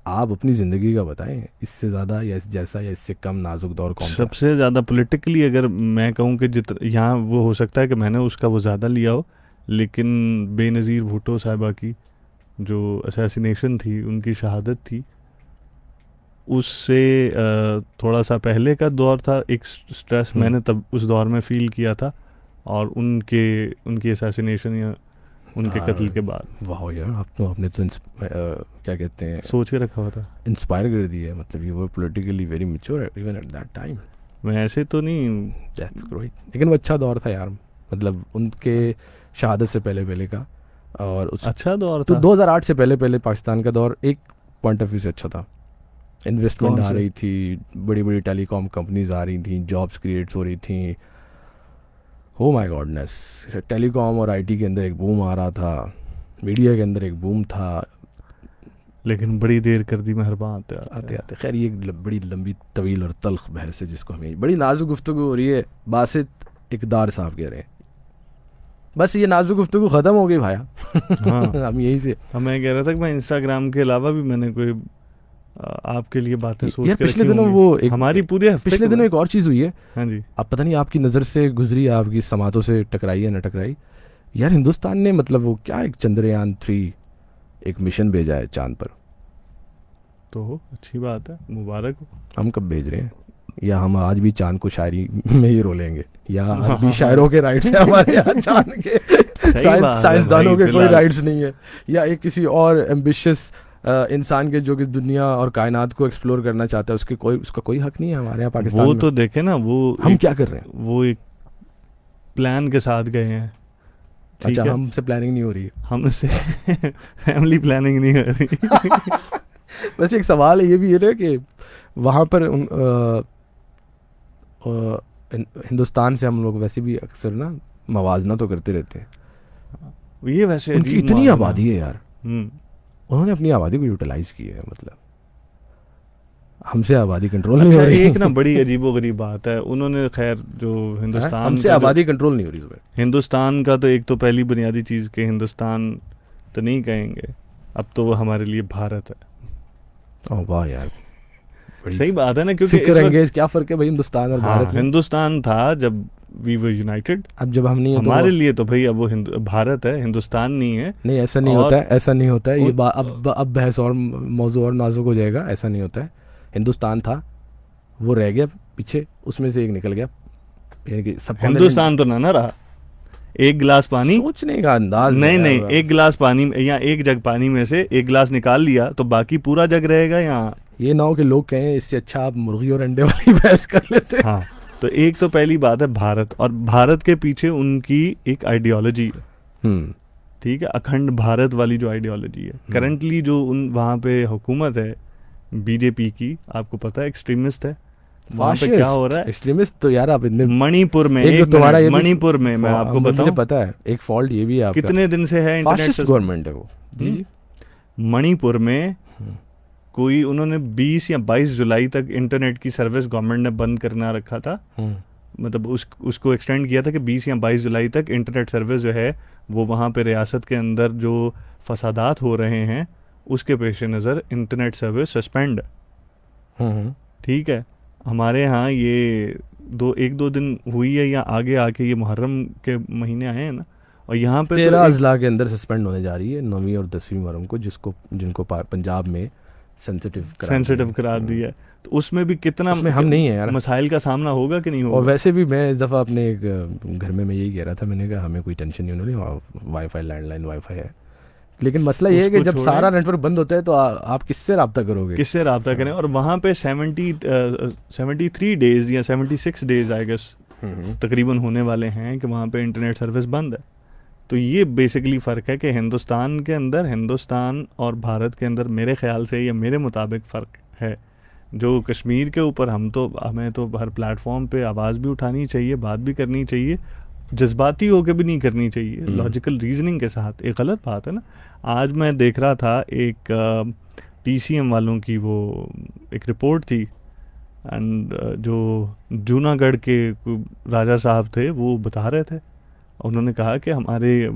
आप अपनी ज़िंदगी का बताएं, इससे ज़्यादा या जैसा या इससे कम नाजुक दौर कौन सा? सबसे ज़्यादा पॉलिटिकली अगर मैं कहूँ कि यहाँ वो हो सकता है कि मैंने उसका वो ज़्यादा लिया हो, लेकिन बेनज़ीर भुट्टो साहिबा की जो असैसिनेशन थी, उनकी शहादत थी, उससे थोड़ा सा पहले का दौर था। एक स्ट्रेस मैंने तब उस दौर में फ़ील किया था, और उनकी असैसिनेशन या उनके कत्ल के बाद। वाह यार, आप तो आपने तो क्या कहते हैं, सोच के रखा हुआ था, इंस्पायर कर दिया है। मतलब you were politically very mature even at that time. मैं ऐसे तो नहीं, दैट्स ग्रेट। लेकिन वो अच्छा दौर था यार, मतलब उनके शहादत से पहले का, और उस अच्छा दौर तो था। 2008 से पहले पाकिस्तान का दौर एक पॉइंट ऑफ व्यू से अच्छा था। इन्वेस्टमेंट आ रही थी, बड़ी बड़ी टेलीकॉम कंपनीज आ रही थी, जॉब्स क्रिएट्स हो रही थी। हो माय गॉडनेस, टेलीकॉम और आईटी के अंदर एक बूम आ रहा था, मीडिया के अंदर एक बूम था, लेकिन बड़ी देर कर दी मेहरबान आते आते। खैर ये बड़ी लंबी तवील और तल्ख बहस है जिसको हमें बड़ी नाजुक गुफ्तगू हो रही है। बासित इकदार साहब कह रहे हैं बस ये नाजुक गुफ्तगू ख़त्म हो गई भाया। हाँ हम यहीं से मैं कह रहा था कि मैं इंस्टाग्राम के अलावा भी मैंने कोई आपके लिए बातें सोच के पिछले दिनों वो हमारी पूरे हफ्ते पिछले दिनों एक और चीज़ हुई है। हाँ जी, आप पता नहीं आपकी नज़र से गुजरी, आपकी समातों से टकराई या न टकराई यार। हिंदुस्तान ने मतलब वो क्या एक चंद्रयान 3 एक मिशन भेजा है चांद पर। तो अच्छी बात है, मुबारक हो। हम कब भेज रहे हैं? या हम आज भी चांद को शायरी में ही रोलेंगे, या आज भी शायरों के राइट्स है हमारे यहाँ चांद के? साइंसदानों के कोई राइट्स नहीं है, या एक किसी और एम्बिशियस इंसान के जो कि दुनिया और कायनात को एक्सप्लोर करना चाहता है उसका कोई हक नहीं है हमारे यहाँ पाकिस्तान वो में। तो देखे ना, वो हम क्या कर रहे हैं, वो एक प्लान के साथ गए हैं। अच्छा, हमसे प्लानिंग नहीं हो रही है, हमसे फैमिली प्लानिंग नहीं हो रही। वैसे एक सवाल है ये भी है कि वहाँ पर हिंदुस्तान से हम लोग वैसे भी अक्सर ना मवाजना तो करते रहते हैं। ये वैसे उनकी इतनी आबादी है यार, उन्होंने अपनी आबादी को यूटिलाइज की है। मतलब हमसे आबादी कंट्रोल नहीं हो रही। एक ना बड़ी अजीबोगरीब बात है, उन्होंने खैर जो हिंदुस्तान हमसे आबादी कंट्रोल नहीं हो रही। हिंदुस्तान का तो एक तो पहली बुनियादी चीज़ के हिंदुस्तान तो नहीं कहेंगे, अब तो वो हमारे लिए भारत है। ओह वाह यार, सही बात है ना, क्योंकि फिक्र अंगेज क्या फ़र्क है भाई हिंदुस्तान और भारत में? हिंदुस्तान था जब वी वर यूनाइटेड। अब जब हम नहीं है तो हमारे लिए तो भाई अब वो भारत है, हिंदुस्तान नहीं है। नहीं, ऐसा नहीं और होता है, ऐसा नहीं होता है, ये और- बात अब बहस और मौजू और नाजुक हो जाएगा। ऐसा नहीं होता है। हिंदुस्तान था, वो रह गया पीछे, उसमें से एक निकल गया, यानी कि सब हिंदुस्तान तो ना रहा। एक गिलास पानी, सोचने का अंदाज है नहीं नहीं, यार। एक गिलास पानी या एक जग पानी में से एक गिलास निकाल लिया तो बाकी पूरा जग रहेगा यहाँ। ये ना हो कि लोग कहें इससे अच्छा आप मुर्गी और अंडे वाली बहस कर लेते। हाँ, तो एक तो पहली बात है भारत, और भारत के पीछे उनकी एक आइडियोलॉजी है, हम्म ठीक है, अखंड भारत वाली जो आइडियोलॉजी है। करंटली जो उन वहाँ पे हुकूमत है बीजेपी की, आपको पता है एक्सट्रीमिस्ट है। वहाँ पे क्या हो रहा है एक्सट्रीमिस्ट तो यार आप इतने मणिपुर में, एक एक तो तुम्हारा मिनट, ये भी मणिपुर में मैं आपको मुझे बताऊं पता है एक फॉल्ट ये भी है आपका, कितने दिन से है इंटरनेट फासिस्ट गवर्नमेंट है वो। जी जी। मणिपुर में हम्म। कोई उन्होंने 20 या 22 जुलाई तक इंटरनेट की सर्विस गवर्नमेंट ने बंद करना रखा था। मतलब उसको एक्सटेंड किया था कि 20 या 22 जुलाई तक इंटरनेट सर्विस जो है वो वहाँ पे रियासत के अंदर जो फसादात हो रहे हैं उसके पेश नज़र इंटरनेट सर्विस सस्पेंड। ठीक है, हमारे यहाँ ये एक दो दिन हुई है या आगे आके ये मुहर्रम के महीने आए हैं ना, और यहाँ पे 13 तो अजला के अंदर सस्पेंड होने जा रही है 9वीं और 10वीं मुहर्रम को, जिनको पंजाब में सेंसिटिव करार दिया है। तो उसमें भी कितना उसमें हम नहीं है यार। मसाइल का सामना होगा कि नहीं और होगा। वैसे भी मैं इस दफ़ा अपने एक घर में मैं यही कह रहा था, मैंने कहा हमें कोई टेंशन नहीं होनी, वाईफाई लैंडलाइन वाईफाई है, लेकिन मसला ये है कि उसको जब छोड़ें। सारा नेटवर्क बंद होता है तो आप किससे रब्ता करोगे, किससे रब्ता करें। और वहाँ पे 73 डेज या 76 डेज आई गेस तकरीबन होने वाले हैं कि वहाँ पे इंटरनेट सर्विस बंद है। तो ये बेसिकली फ़र्क है कि हिंदुस्तान के अंदर, हिंदुस्तान और भारत के अंदर मेरे ख्याल से या मेरे मुताबिक फ़र्क है। जो कश्मीर के ऊपर हमें तो हर प्लेटफॉर्म पे आवाज़ भी उठानी चाहिए, बात भी करनी चाहिए, जज्बाती होकर भी नहीं करनी चाहिए, लॉजिकल रीजनिंग के साथ। एक गलत बात है ना, आज मैं देख रहा था एक TCM वालों की वो एक रिपोर्ट थी, एंड जो जूनागढ़ के राजा साहब थे वो बता रहे थे, उन्होंने कहा कि हमारे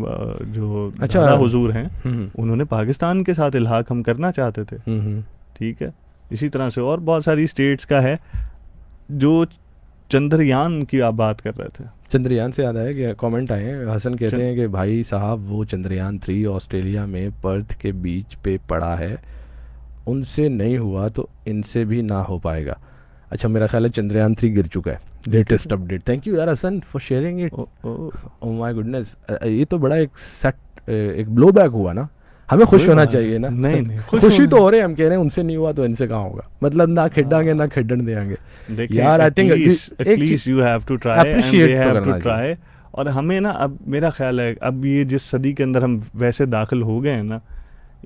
जो दादा हुजूर हैं उन्होंने पाकिस्तान के साथ इल्हाक हम करना चाहते थे। ठीक है, इसी तरह से और बहुत सारी स्टेट्स का है। जो चंद्रयान की आप बात कर रहे थे, चंद्रयान से याद आया कि कमेंट आए हैं, हसन कहते हैं कि भाई साहब वो चंद्रयान 3 ऑस्ट्रेलिया में पर्थ के बीच पे पड़ा है, उनसे नहीं हुआ तो इनसे भी ना हो पाएगा। अच्छा, मेरा ख्याल है चंद्रयान 3 गिर चुका है, लेटेस्ट अपडेट। थैंक यू यार Hasan for sharing it. Oh my goodness, ये तो बड़ा एक ब्लो बैक हुआ ना, हमें खुश होना चाहिए ना। नहीं खुशी तो हो रहे हैं, हम कह रहे हैं उनसे नहीं हुआ तो इनसे कहाँ होगा, मतलब ना खेडांगे ना खेडन देंगे यार। I think at least you have to try, appreciate तो करना चाहिए। और हमें ना, अब मेरा ख्याल है अब ये जिस सदी के अंदर हम वैसे दाखिल हो गए हैं ना,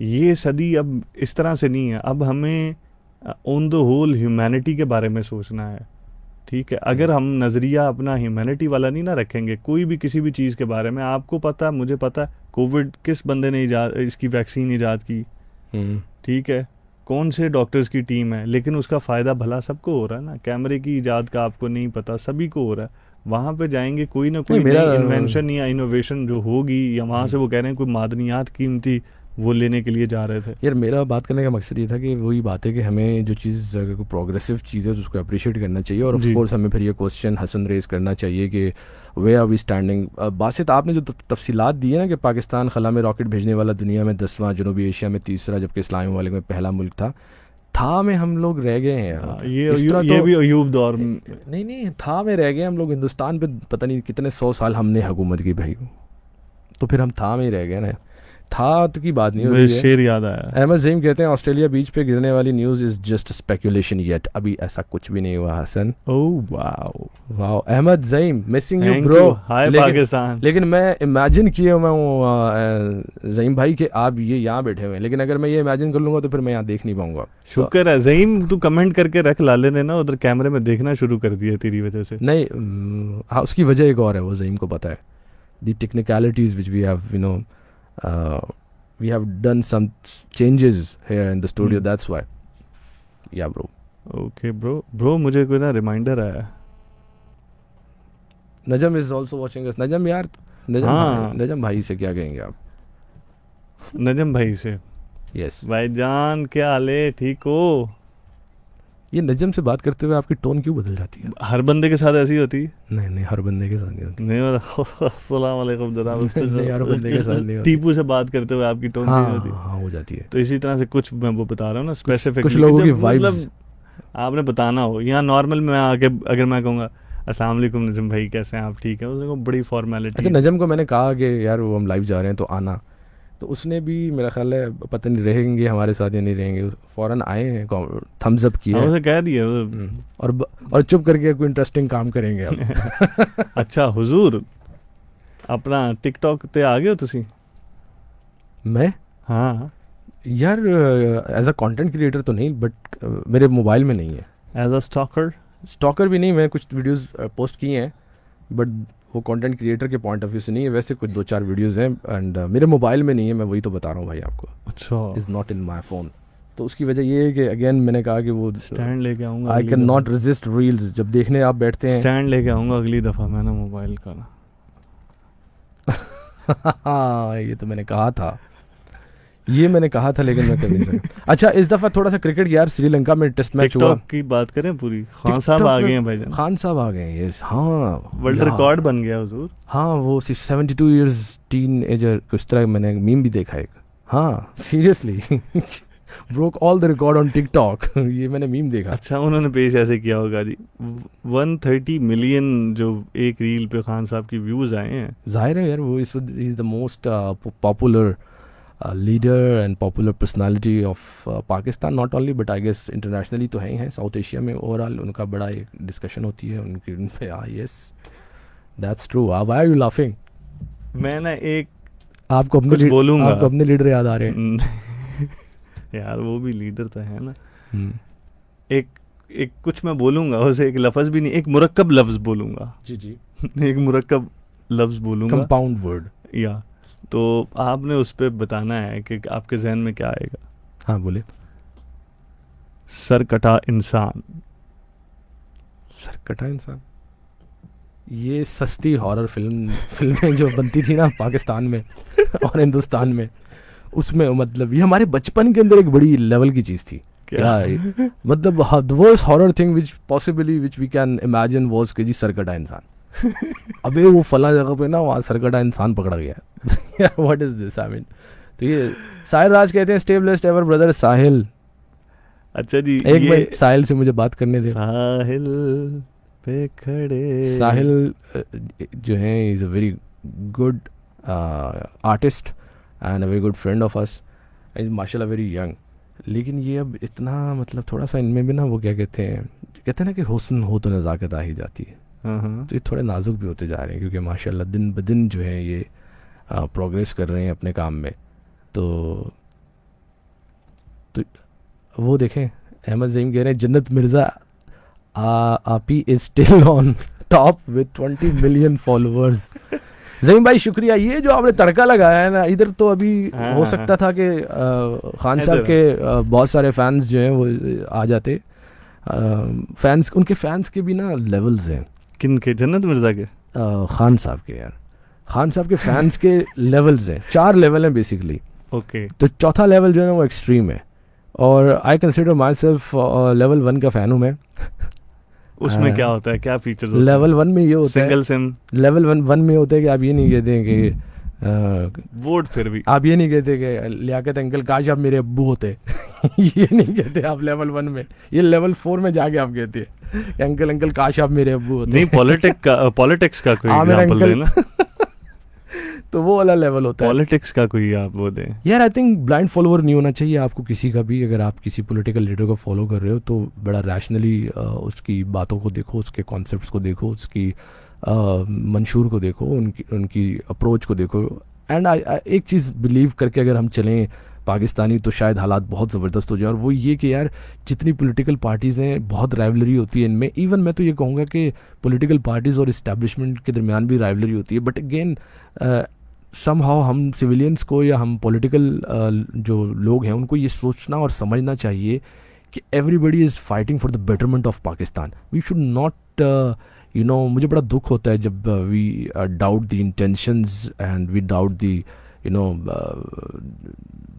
ये सदी अब इस तरह से नहीं है। अब हमें ऑन द होल ह्यूमैनिटी के बारे में सोचना है। ठीक है, अगर हम नज़रिया अपना ह्यूमैनिटी वाला नहीं ना रखेंगे कोई भी किसी भी चीज़ के बारे में, आपको पता, मुझे पता, कोविड किस बंदे ने इसकी वैक्सीन ईजाद की, ठीक है, कौन से डॉक्टर्स की टीम है, लेकिन उसका फ़ायदा भला सबको हो रहा है ना। कैमरे की ईजाद का आपको नहीं पता, सभी को हो रहा है। वहाँ पे जाएंगे कोई ना कोई इन्वेंशन या इनोवेशन जो होगी, या वहाँ से वो कह रहे हैं कोई मादनियात कीमती वो लेने के लिए जा रहे थे। यार मेरा बात करने का मकसद ये था कि वही बात है कि हमें जो चीज़ अगर कोई प्रोग्रेसिव चीज़ है तो उसको अप्रिशिएट करना चाहिए। और ऑफ कोर्स हमें फिर ये क्वेश्चन हसन रेज करना चाहिए कि वे आर वी स्टैंडिंग। बासित, आपने जो तफसीलात दी है ना कि पाकिस्तान खला में रॉकेट भेजने वाला दुनिया में 10वां, जनूबी एशिया में 3रा, जबकि इस्लामी ममालिक में पहला मुल्क था में हम लोग रह गए हैं यार। ये भी अयूब दौर नहीं था में रह गए हम लोग। हिंदुस्तान पे पता नहीं कितने 100 साल हमने हुकूमत की भाई, तो फिर हम था में ही रह गए ना। था तो की बात नहीं हो रही है। शेर याद आया, अहमद ज़ईम कहते हैं ऑस्ट्रेलिया बीच पे गिरने वाली news is just speculation yet, अभी ऐसा कुछ भी नहीं हुआ Hasan. Oh wow Ahmed Zaeem, missing you bro. Hi Pakistan. लेकिन मैं इमेजिन किए मैं हूँ ज़ईम भाई कि आप ये यहाँ बैठे हुए हैं, लेकिन अगर मैं ये इमेजिन कर लूँगा तो फिर मैं यहाँ देख नहीं पाऊँगा। शुक्र है ज़ईम, तू कमेंट करके रख लाले ने ना उधर कैमरे में देखना शुरू कर दिया तेरी वजह से। नहीं, हाँ, उसकी वजह एक और है, वो ज़ईम को पता है the technicalities which we have, you know, we have done some changes here in the studio, that's why. Yeah bro. Okay bro, मुझे कोई ना रिमाइंडर आया। नजम is also watching us. नजम यार, नजम भाई से क्या कहेंगे आप? नजम भाई से, यस भाईजान क्या हाल है, ठीक हो? ये नजम से बात करते हुए आपकी टोन क्यों बदल जाती है? हर बंदे के साथ ऐसी होती है? नहीं नहीं, हर बंदे के साथ नहीं होती। नहीं मतलब अस्सलाम वालेकुम जनाब, उस पे नहीं, हर बंदे के साथ नहीं होती। टीपू से बात करते हुए आपकी टोन चेंज होती है? हाँ हो जाती है। तो इसी तरह से कुछ मैं वो बता रहा हूँ ना स्पेसिफिक, कुछ लोगों की वाइब्स, आपने बताना हो यहाँ नॉर्मल में आके अगर मैं कहूँगा अस्सलाम वालेकुम नजम भाई कैसे हैं आप, ठीक है, उसको बड़ी फॉर्मेलिटी। अच्छा नजम को मैंने कहा कि यार वो हम लाइव जा रहे हैं तो आना, तो उसने भी मेरा ख्याल है पता नहीं रहेंगे हमारे साथ या नहीं रहेंगे, फ़ौरन आए हैं, थम्स अप किया है। उसे कह दिया और चुप करके कोई इंटरेस्टिंग काम करेंगे अब। अच्छा हुजूर अपना टिकटॉक ते आ गए हो तुसी? मैं हाँ यार एज अ कंटेंट क्रिएटर तो नहीं, बट मेरे मोबाइल में नहीं है। As a stalker? स्टॉकर भी नहीं, मैं कुछ वीडियोस पोस्ट किए हैं, बट वो कंटेंट क्रिएटर के पॉइंट ऑफ व्यू से नहीं है। वैसे कुछ 2-4 वीडियोस हैं एंड मेरे मोबाइल में नहीं है, मैं वही तो बता रहा हूँ भाई आपको। अच्छा is not in my phone. तो उसकी वजह ये है कि अगेन मैंने कहा कि वो स्टैंड लेके आऊँगा, I can not resist reels. जब देखने आप बैठते हैं स्टैंड लेके आऊँगा अगली दफ़ा मैं ना मोबाइल का ना। हाँ ये तो मैंने कहा था, ये मैंने कहा था, लेकिन मैं कर नहीं सका। अच्छा इस दफ़ा थोड़ा सा क्रिकेट, यार श्रीलंका में टेस्ट मैच हुआ। टिकटॉक की बात करें पूरी, खान साहब आ गए हैं भाईजान, खान साहब आ गए हैं, यस। हाँ वर्ल्ड यार, रिकॉर्ड बन गया हुजूर। हाँ वो 72 इयर्स टीन एजर कुछ तरह, मैंने मीम भी देखा एक। हाँ seriously broke all the record on TikTok. ये मैंने मीम देखा। अच्छा उन्होंने पेश ऐसे किया होगा जी, 130 मिलियन जो एक रील पे खान साहब की व्यूज आए हैं। जाहिर है यार वो is the most popular leader and popular personality of Pakistan, not only but I guess internationally तो है ही हैं, साउथ एशिया में ओवरऑल उनका बड़ा एक डिस्कशन होती है उनकी उन पे। हाँ yes that's true. Why are you laughing? मैं ना एक आपको अपने कुछ बोलूंगा, आपको अपने लीडर याद आ रहे हैं? यार वो भी लीडर तो है ना। हम्म, एक कुछ मैं बोलूंगा, उसे एक लफ्ज़ भी नहीं, एक मुरक्कब लफ्ज़ बोलूंगा। जी जी, एक मुरक्कब लफ्ज़ बोलूंगा, कंपाउंड वर्ड। या तो आपने उस पे बताना है कि आपके जहन में क्या आएगा। हाँ बोले। सर कटा इंसान। सर कटा इंसान, ये सस्ती हॉरर फिल्में जो बनती थी ना पाकिस्तान में और हिंदुस्तान में, उसमें मतलब ये हमारे बचपन के अंदर एक बड़ी लेवल की चीज़ थी। क्या मतलब the worst horror thing which we can imagine was कि जी सरकटा इंसान। अबे वो फला जगह पे ना वहाँ सरकटा इंसान पकड़ा गया। यार what is this, I mean. तो ये साहिल राज कहते हैं स्टे ब्लेस्ड एवर ब्रदर साहिल। अच्छा जी, एक ये मिनट साहिल से मुझे बात करने दे। साहिल पे खड़े साहिल जो है is a very good artist and a very good friend of us, is माशाल्लाह वेरी यंग। लेकिन ये अब इतना मतलब थोड़ा सा इनमें भी ना वो क्या कहते हैं ना कि हुस्न हो तो नज़ाकत आ ही जाती है। हाँ तो ये थोड़े नाजुक भी होते जा रहे हैं क्योंकि माशाल्लाह दिन ब दिन जो है ये प्रोग्रेस कर रहे हैं अपने काम में। तो वो देखें अहमद ज़हीम कह रहे हैं जन्नत मिर्ज़ा आपी is still on top with 20 million followers. Zaheem भाई शुक्रिया। ये जो आपने तड़का लगाया है ना इधर, तो अभी हो सकता था कि खान साहब के बहुत सारे फैंस जो हैं वो आ जाते। फैंस, उनके फैंस के भी ना लेवल्स हैं। किन के? जन्नत मिर्ज़ा के? खान साहब के, यार खान साहब के फैंस के लेवल्स हैं, 4 लेवल हैं बेसिकली। ओके तो चौथा लेवल जो है ना वो एक्सट्रीम है, और I consider my self level 1 का फ़ैन हूँ मैं। उसमें क्या होता है, क्या फीचर्स होते हैं? लेवल 1 में ये होता है, सिंगल सिम लेवल 1 में होता है कि आप ये नहीं कहते हैं कि वोट, फिर भी आप ये नहीं कहते कि लियाकत अंकल काश आप मेरे अब्बू होते। ये नहीं कहते आप लेवल 1 में। ये लेवल 4 में जाके आप कहते हैं कि अंकल काश आप मेरे अब्बू होते। नहीं, पॉलिटिक्स का कोई हाँ, मेरा एग्जांपल अंकल। देना। तो वो वाला लेवल होता है। पॉलिटिक्स का कोई आप वो दें। यार आई थिंक ब्लाइंड फॉलोअर नहीं होना चाहिए आपको किसी का भी। अगर आप किसी पॉलिटिकल लीडर को फॉलो कर रहे हो तो बड़ा रैशनली उसकी बातों को देखो, उसके कॉन्सेप्ट्स को देखो, उसकी मंशूर को देखो, उनकी अप्रोच को देखो। एंड एक चीज़ बिलीव करके अगर हम चलें पाकिस्तानी तो शायद हालात बहुत ज़बरदस्त हो जाए, और वो ये कि यार जितनी पॉलिटिकल पार्टीज़ हैं बहुत राइवलरी होती है इनमें। इवन मैं तो ये कहूँगा कि पॉलिटिकल पार्टीज़ और इस्टेब्लिशमेंट के दरमियान भी राइवलरी होती है। बट अगेन समहाउ हम सिविलियंस को या हम पॉलिटिकल जो लोग हैं उनको ये सोचना और समझना चाहिए कि everybody is fighting for the betterment of Pakistan. We should not मुझे बड़ा दुख होता है जब we doubt the intentions and we doubt the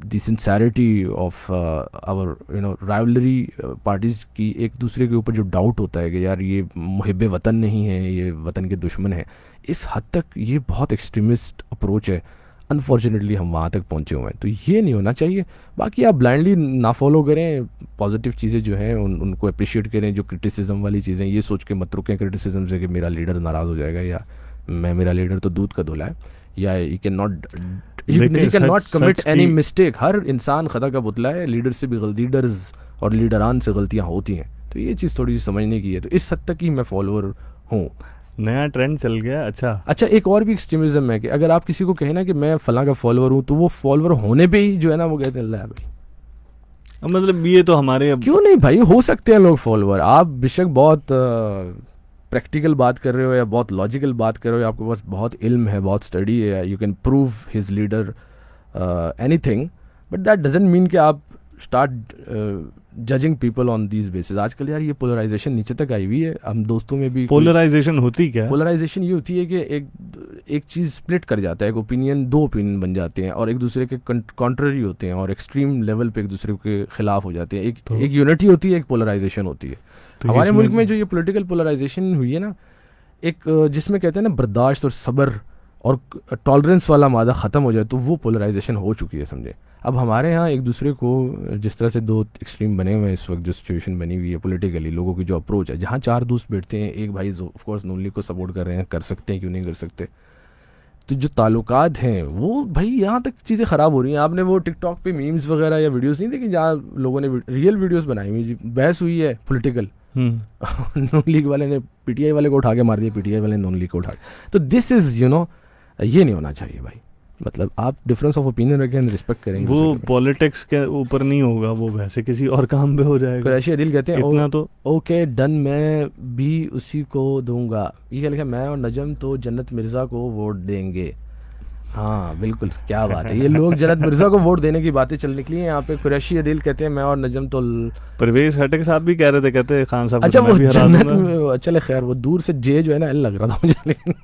the sincerity of our rivalry parties की एक दूसरे के ऊपर जो डाउट होता है कि यार ये मुहिब वतन नहीं है, ये वतन के दुश्मन है, इस हद तक ये बहुत एक्सट्रीमिस्ट अप्रोच है। अनफॉर्चुनेटली हम वहाँ तक पहुँचे हुए हैं, तो ये नहीं होना चाहिए। बाकी आप ब्लाइंडली ना फॉलो करें, पॉजिटिव चीज़ें जो हैं उनको अप्रिशिएट करें। जो क्रिटिसिज्म वाली चीज़ें, ये सोच के मत रुकें क्रिटिसिज्म से कि मेरा लीडर नाराज़ हो जाएगा, या मेरा लीडर तो दूध का धुला है, या you can not commit any mistake. हर इंसान खता का पुतला है, लीडर्स और लीडरान से गलतियाँ होती हैं, तो ये चीज़ थोड़ी सी समझने की है। तो इस हद तक ही मैं फॉलोअर हूँ। नया ट्रेंड चल गया। अच्छा, एक और भी एक्सट्रीमिज्म है कि अगर आप किसी को कहें ना कि मैं फलां का फॉलोअर हूँ, तो वो फॉलोअर होने पे ही जो है ना वो कहते हैं अल्लाह भाई, मतलब ये तो हमारे क्यों नहीं भाई, हो सकते हैं लोग फॉलोअर। आप बेशक बहुत प्रैक्टिकल बात कर रहे हो या बहुत लॉजिकल बात कर रहे हो, आपके पास बहुत इल्म है, बहुत स्टडी है, you can prove his leader anything, but that doesn't mean कि आप start judging people on these basis. आजकल यार ये पोलराइजेशन नीचे तक आई हुई है, हम दोस्तों में भी। पोलराइजेशन होती क्या है? पोलराइजेशन ये होती है कि एक चीज़ स्प्लिट कर जाता है, एक ओपिनियन, दो ओपिनियन बन जाते हैं और एक दूसरे के कॉन्ट्ररी होते हैं और एक्सट्रीम लेवल पे एक दूसरे के खिलाफ हो जाते हैं। एक यूनिटी होती है, एक पोलराइजेशन होती है। तो हमारे मुल्क में जो ये पॉलिटिकल पोलराइजेशन हुई है ना, एक जिसमें कहते हैं ना बर्दाश्त और सब्र और टॉलरेंस वाला मादा ख़त्म हो जाए, तो वो पोलराइजेशन हो चुकी है, समझे। अब हमारे यहाँ एक दूसरे को जिस तरह से दो एक्सट्रीम बने हुए हैं इस वक्त, जो सिचुएशन बनी हुई है पॉलिटिकली, लोगों की जो अप्रोच है, जहाँ चार दोस्त बैठते हैं, एक भाई ऑफ कोर्स नून लीग को सपोर्ट कर रहे हैं, कर सकते हैं, क्यों नहीं कर सकते, तो जो ताल्लुकात हैं वो भाई यहाँ तक चीज़ें ख़राब हो रही हैं। आपने वो टिकटॉक पे मीम्स वगैरह या वीडियोस नहीं देखी जहाँ लोगों ने रियल वीडियोस बनाई हुई, बहस हुई है पॉलिटिकल, नून लीग वाले ने पीटीआई वाले को उठा के मार दिया, पीटीआई वाले ने नून लीग को उठा के। तो दिस इज़ ये नहीं होना चाहिए भाई। मतलब आप डिफरेंस ऑफ ओपिनियन रखें, रिस्पेक्ट करेंगे, वो पॉलिटिक्स के ऊपर नहीं होगा, वो वैसे किसी और काम पे हो जाएगा। कुरैशी अदील कहते हैं इतना तो ओके डन, मैं भी उसी को दूंगा। ये क्या लिखा, मैं और नजम तो जन्नत मिर्ज़ा को वोट देंगे। हाँ बिल्कुल, क्या बात है, ये लोग जन्नत मिर्ज़ा को वोट देने की बातें चल निकली हैं यहाँ पे। कुरैशी अदील कहते हैं मैं और नजम तो परवेज खटक साहब भी कह रहे थे, कहते खान साहब अच्छा वो जन्नत, चले खैर, वो दूर से जे जो है ना लग रहा था मुझे, लेकिन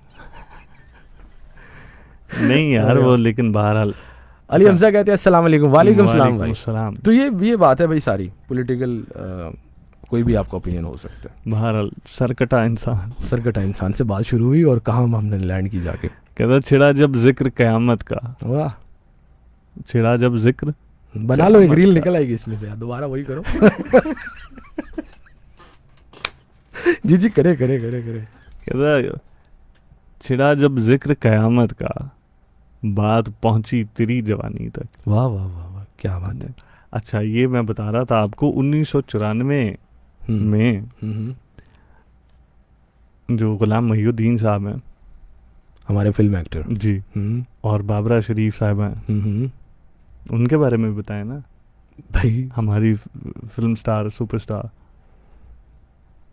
नहीं यार वो, लेकिन बहरहाल। अली हमजा कहते हैं अस्सलाम वालेकुम। वालेकुम सलाम भाई। सलाम। तो ये बात है भाई, सारी पॉलिटिकल कोई भी आपका ओपिनियन हो सकता है। बहरहाल सरकटा इंसान से बात शुरू हुई और कहाँ हमने लैंड की जाके, कहता छिड़ा जब जिक्र कयामत का, वाह, छिड़ा जब जिक्र, बना लो एक रील निकल आएगी इसमें से, दोबारा वही करो। जी करे। कहता छिड़ा जब जिक्र कयामत का, बात पहुंची तेरी जवानी तक। वाह वाह वाह वाह, क्या बात है। अच्छा, ये मैं बता रहा था आपको 1994 में जो गुलाम मोहिउद्दीन साहब हैं, हमारे फिल्म एक्टर जी, और बाबरा शरीफ साहब हैं, उनके बारे में बताया ना भाई, हमारी फिल्म स्टार, सुपरस्टार।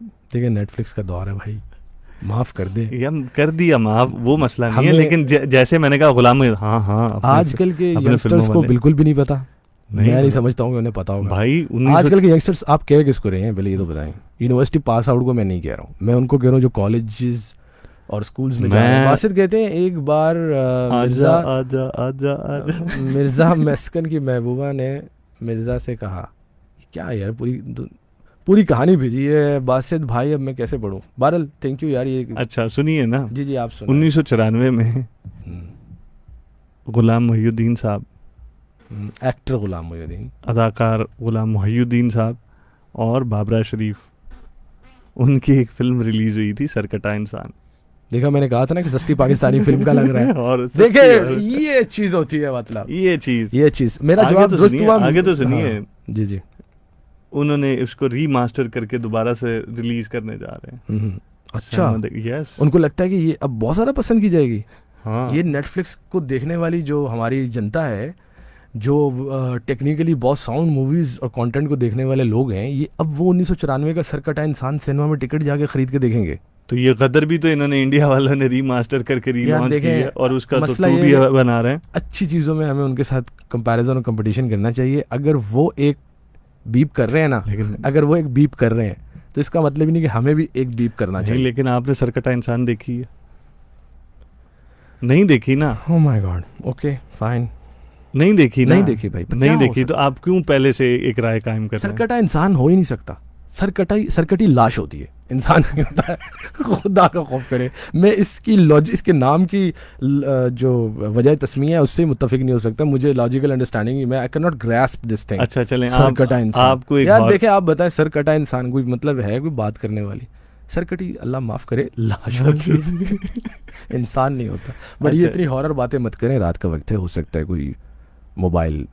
देखिए नेटफ्लिक्स का दौर है भाई, माफ कर दे। या कर दिया माफ, वो मसला नहीं है, लेकिन जैसे मैंने कहा गुलाम, हाँ आजकल के यंगस्टर्स को बिल्कुल भी नहीं पता। मैं नहीं समझता हूँ कि उन्हें पता होगा भाई। आजकल के यंगस्टर्स आप कह किसको रहे हैं पहले ये तो बताएं। यूनिवर्सिटी पास आउट को मैं नहीं कह रहा हूँ, मैं उनको कह रहा हूँ जो कॉलेजेस और स्कूल्स में जा रहे हैं। बासित कहते हैं एक बार मिर्ज़ा मैस्कन की महबूबा ने मिर्ज़ा से कहा, क्या यार पूरी कहानी भेजी है बासित भाई, अब मैं कैसे पढ़ूँ। बहरहाल थैंक यू यार। ये अच्छा सुनिए ना, जी आप सुनिए। 1994 में गुलाम मोहिउद्दीन साहब, एक्टर गुलाम मोहिउद्दीन, अदाकार गुलाम मोहिउद्दीन साहब और बाबरा शरीफ, उनकी एक फिल्म रिलीज हुई थी, सरकटा इंसान। देखा, मैंने कहा था ना कि सस्ती पाकिस्तानी फिल्म का लग रहा है। और देखे ये चीज होती है, मतलब ये चीज मेरा जवाब दुरुस्त हुआ। आगे तो सुनिए। जी उन्होंने इसको रीमास्टर करके दोबारा से रिलीज करने जा रहे हैं। अच्छा, यस, उनको लगता है कि ये अब बहुत ज़्यादा पसंद की जाएगी। हाँ, ये नेटफ्लिक्स को देखने वाली जो हमारी जनता है, जो टेक्निकली बहुत साउंड मूवीज़ और कंटेंट को देखने वाले लोग हैं, ये अब वो 1994 का सरकटा इंसान सिनेमा में टिकट जाके खरीद के देखेंगे। तो ये गदर भी तो इन्होंने इंडिया वालों ने रीमास्टर करके रीलॉन्च किया है, और उसका तो 2 भी बना रहे हैं। अच्छी चीज़ों में हमें उनके साथ कंपैरिजन और कंपटीशन करना चाहिए। अगर वो एक बीप कर रहे हैं ना, अगर वो एक बीप कर रहे हैं तो इसका मतलब ही नहीं कि हमें भी एक बीप करना चाहिए। लेकिन आपने सरकटा इंसान देखी है? नहीं देखी ना, oh my God, okay fine. नहीं देखी ना, नहीं देखी भाई, पर क्या नहीं हो देखी तो सकता आप क्यों पहले से एक राय कायम कर रहे हैं? सरकटा इंसान हो ही नहीं सकता, सरकटी लाश होती है, इंसान नहीं होता है। खुदा का खौफ करे, मैं इसकी लॉजिक, इसके नाम की जो वजह तस्मीया है उससे मुत्तफिक नहीं हो सकता। मुझे लॉजिकल अंडरस्टैंडिंग, मैं I can not grasp this thing. अच्छा चलें, सरकटा इंसान, आपको एक यार बहुत देखें, आप बताएं सरकटा इंसान कोई मतलब है, कोई बात करने वाली? सरकटी अल्लाह माफ़ करे लाश होती है, इंसान नहीं होता। बट ये अच्छा। इतनी हॉरर बातें मत करें, रात का वक्त है, हो सकता है कोई मोबाइल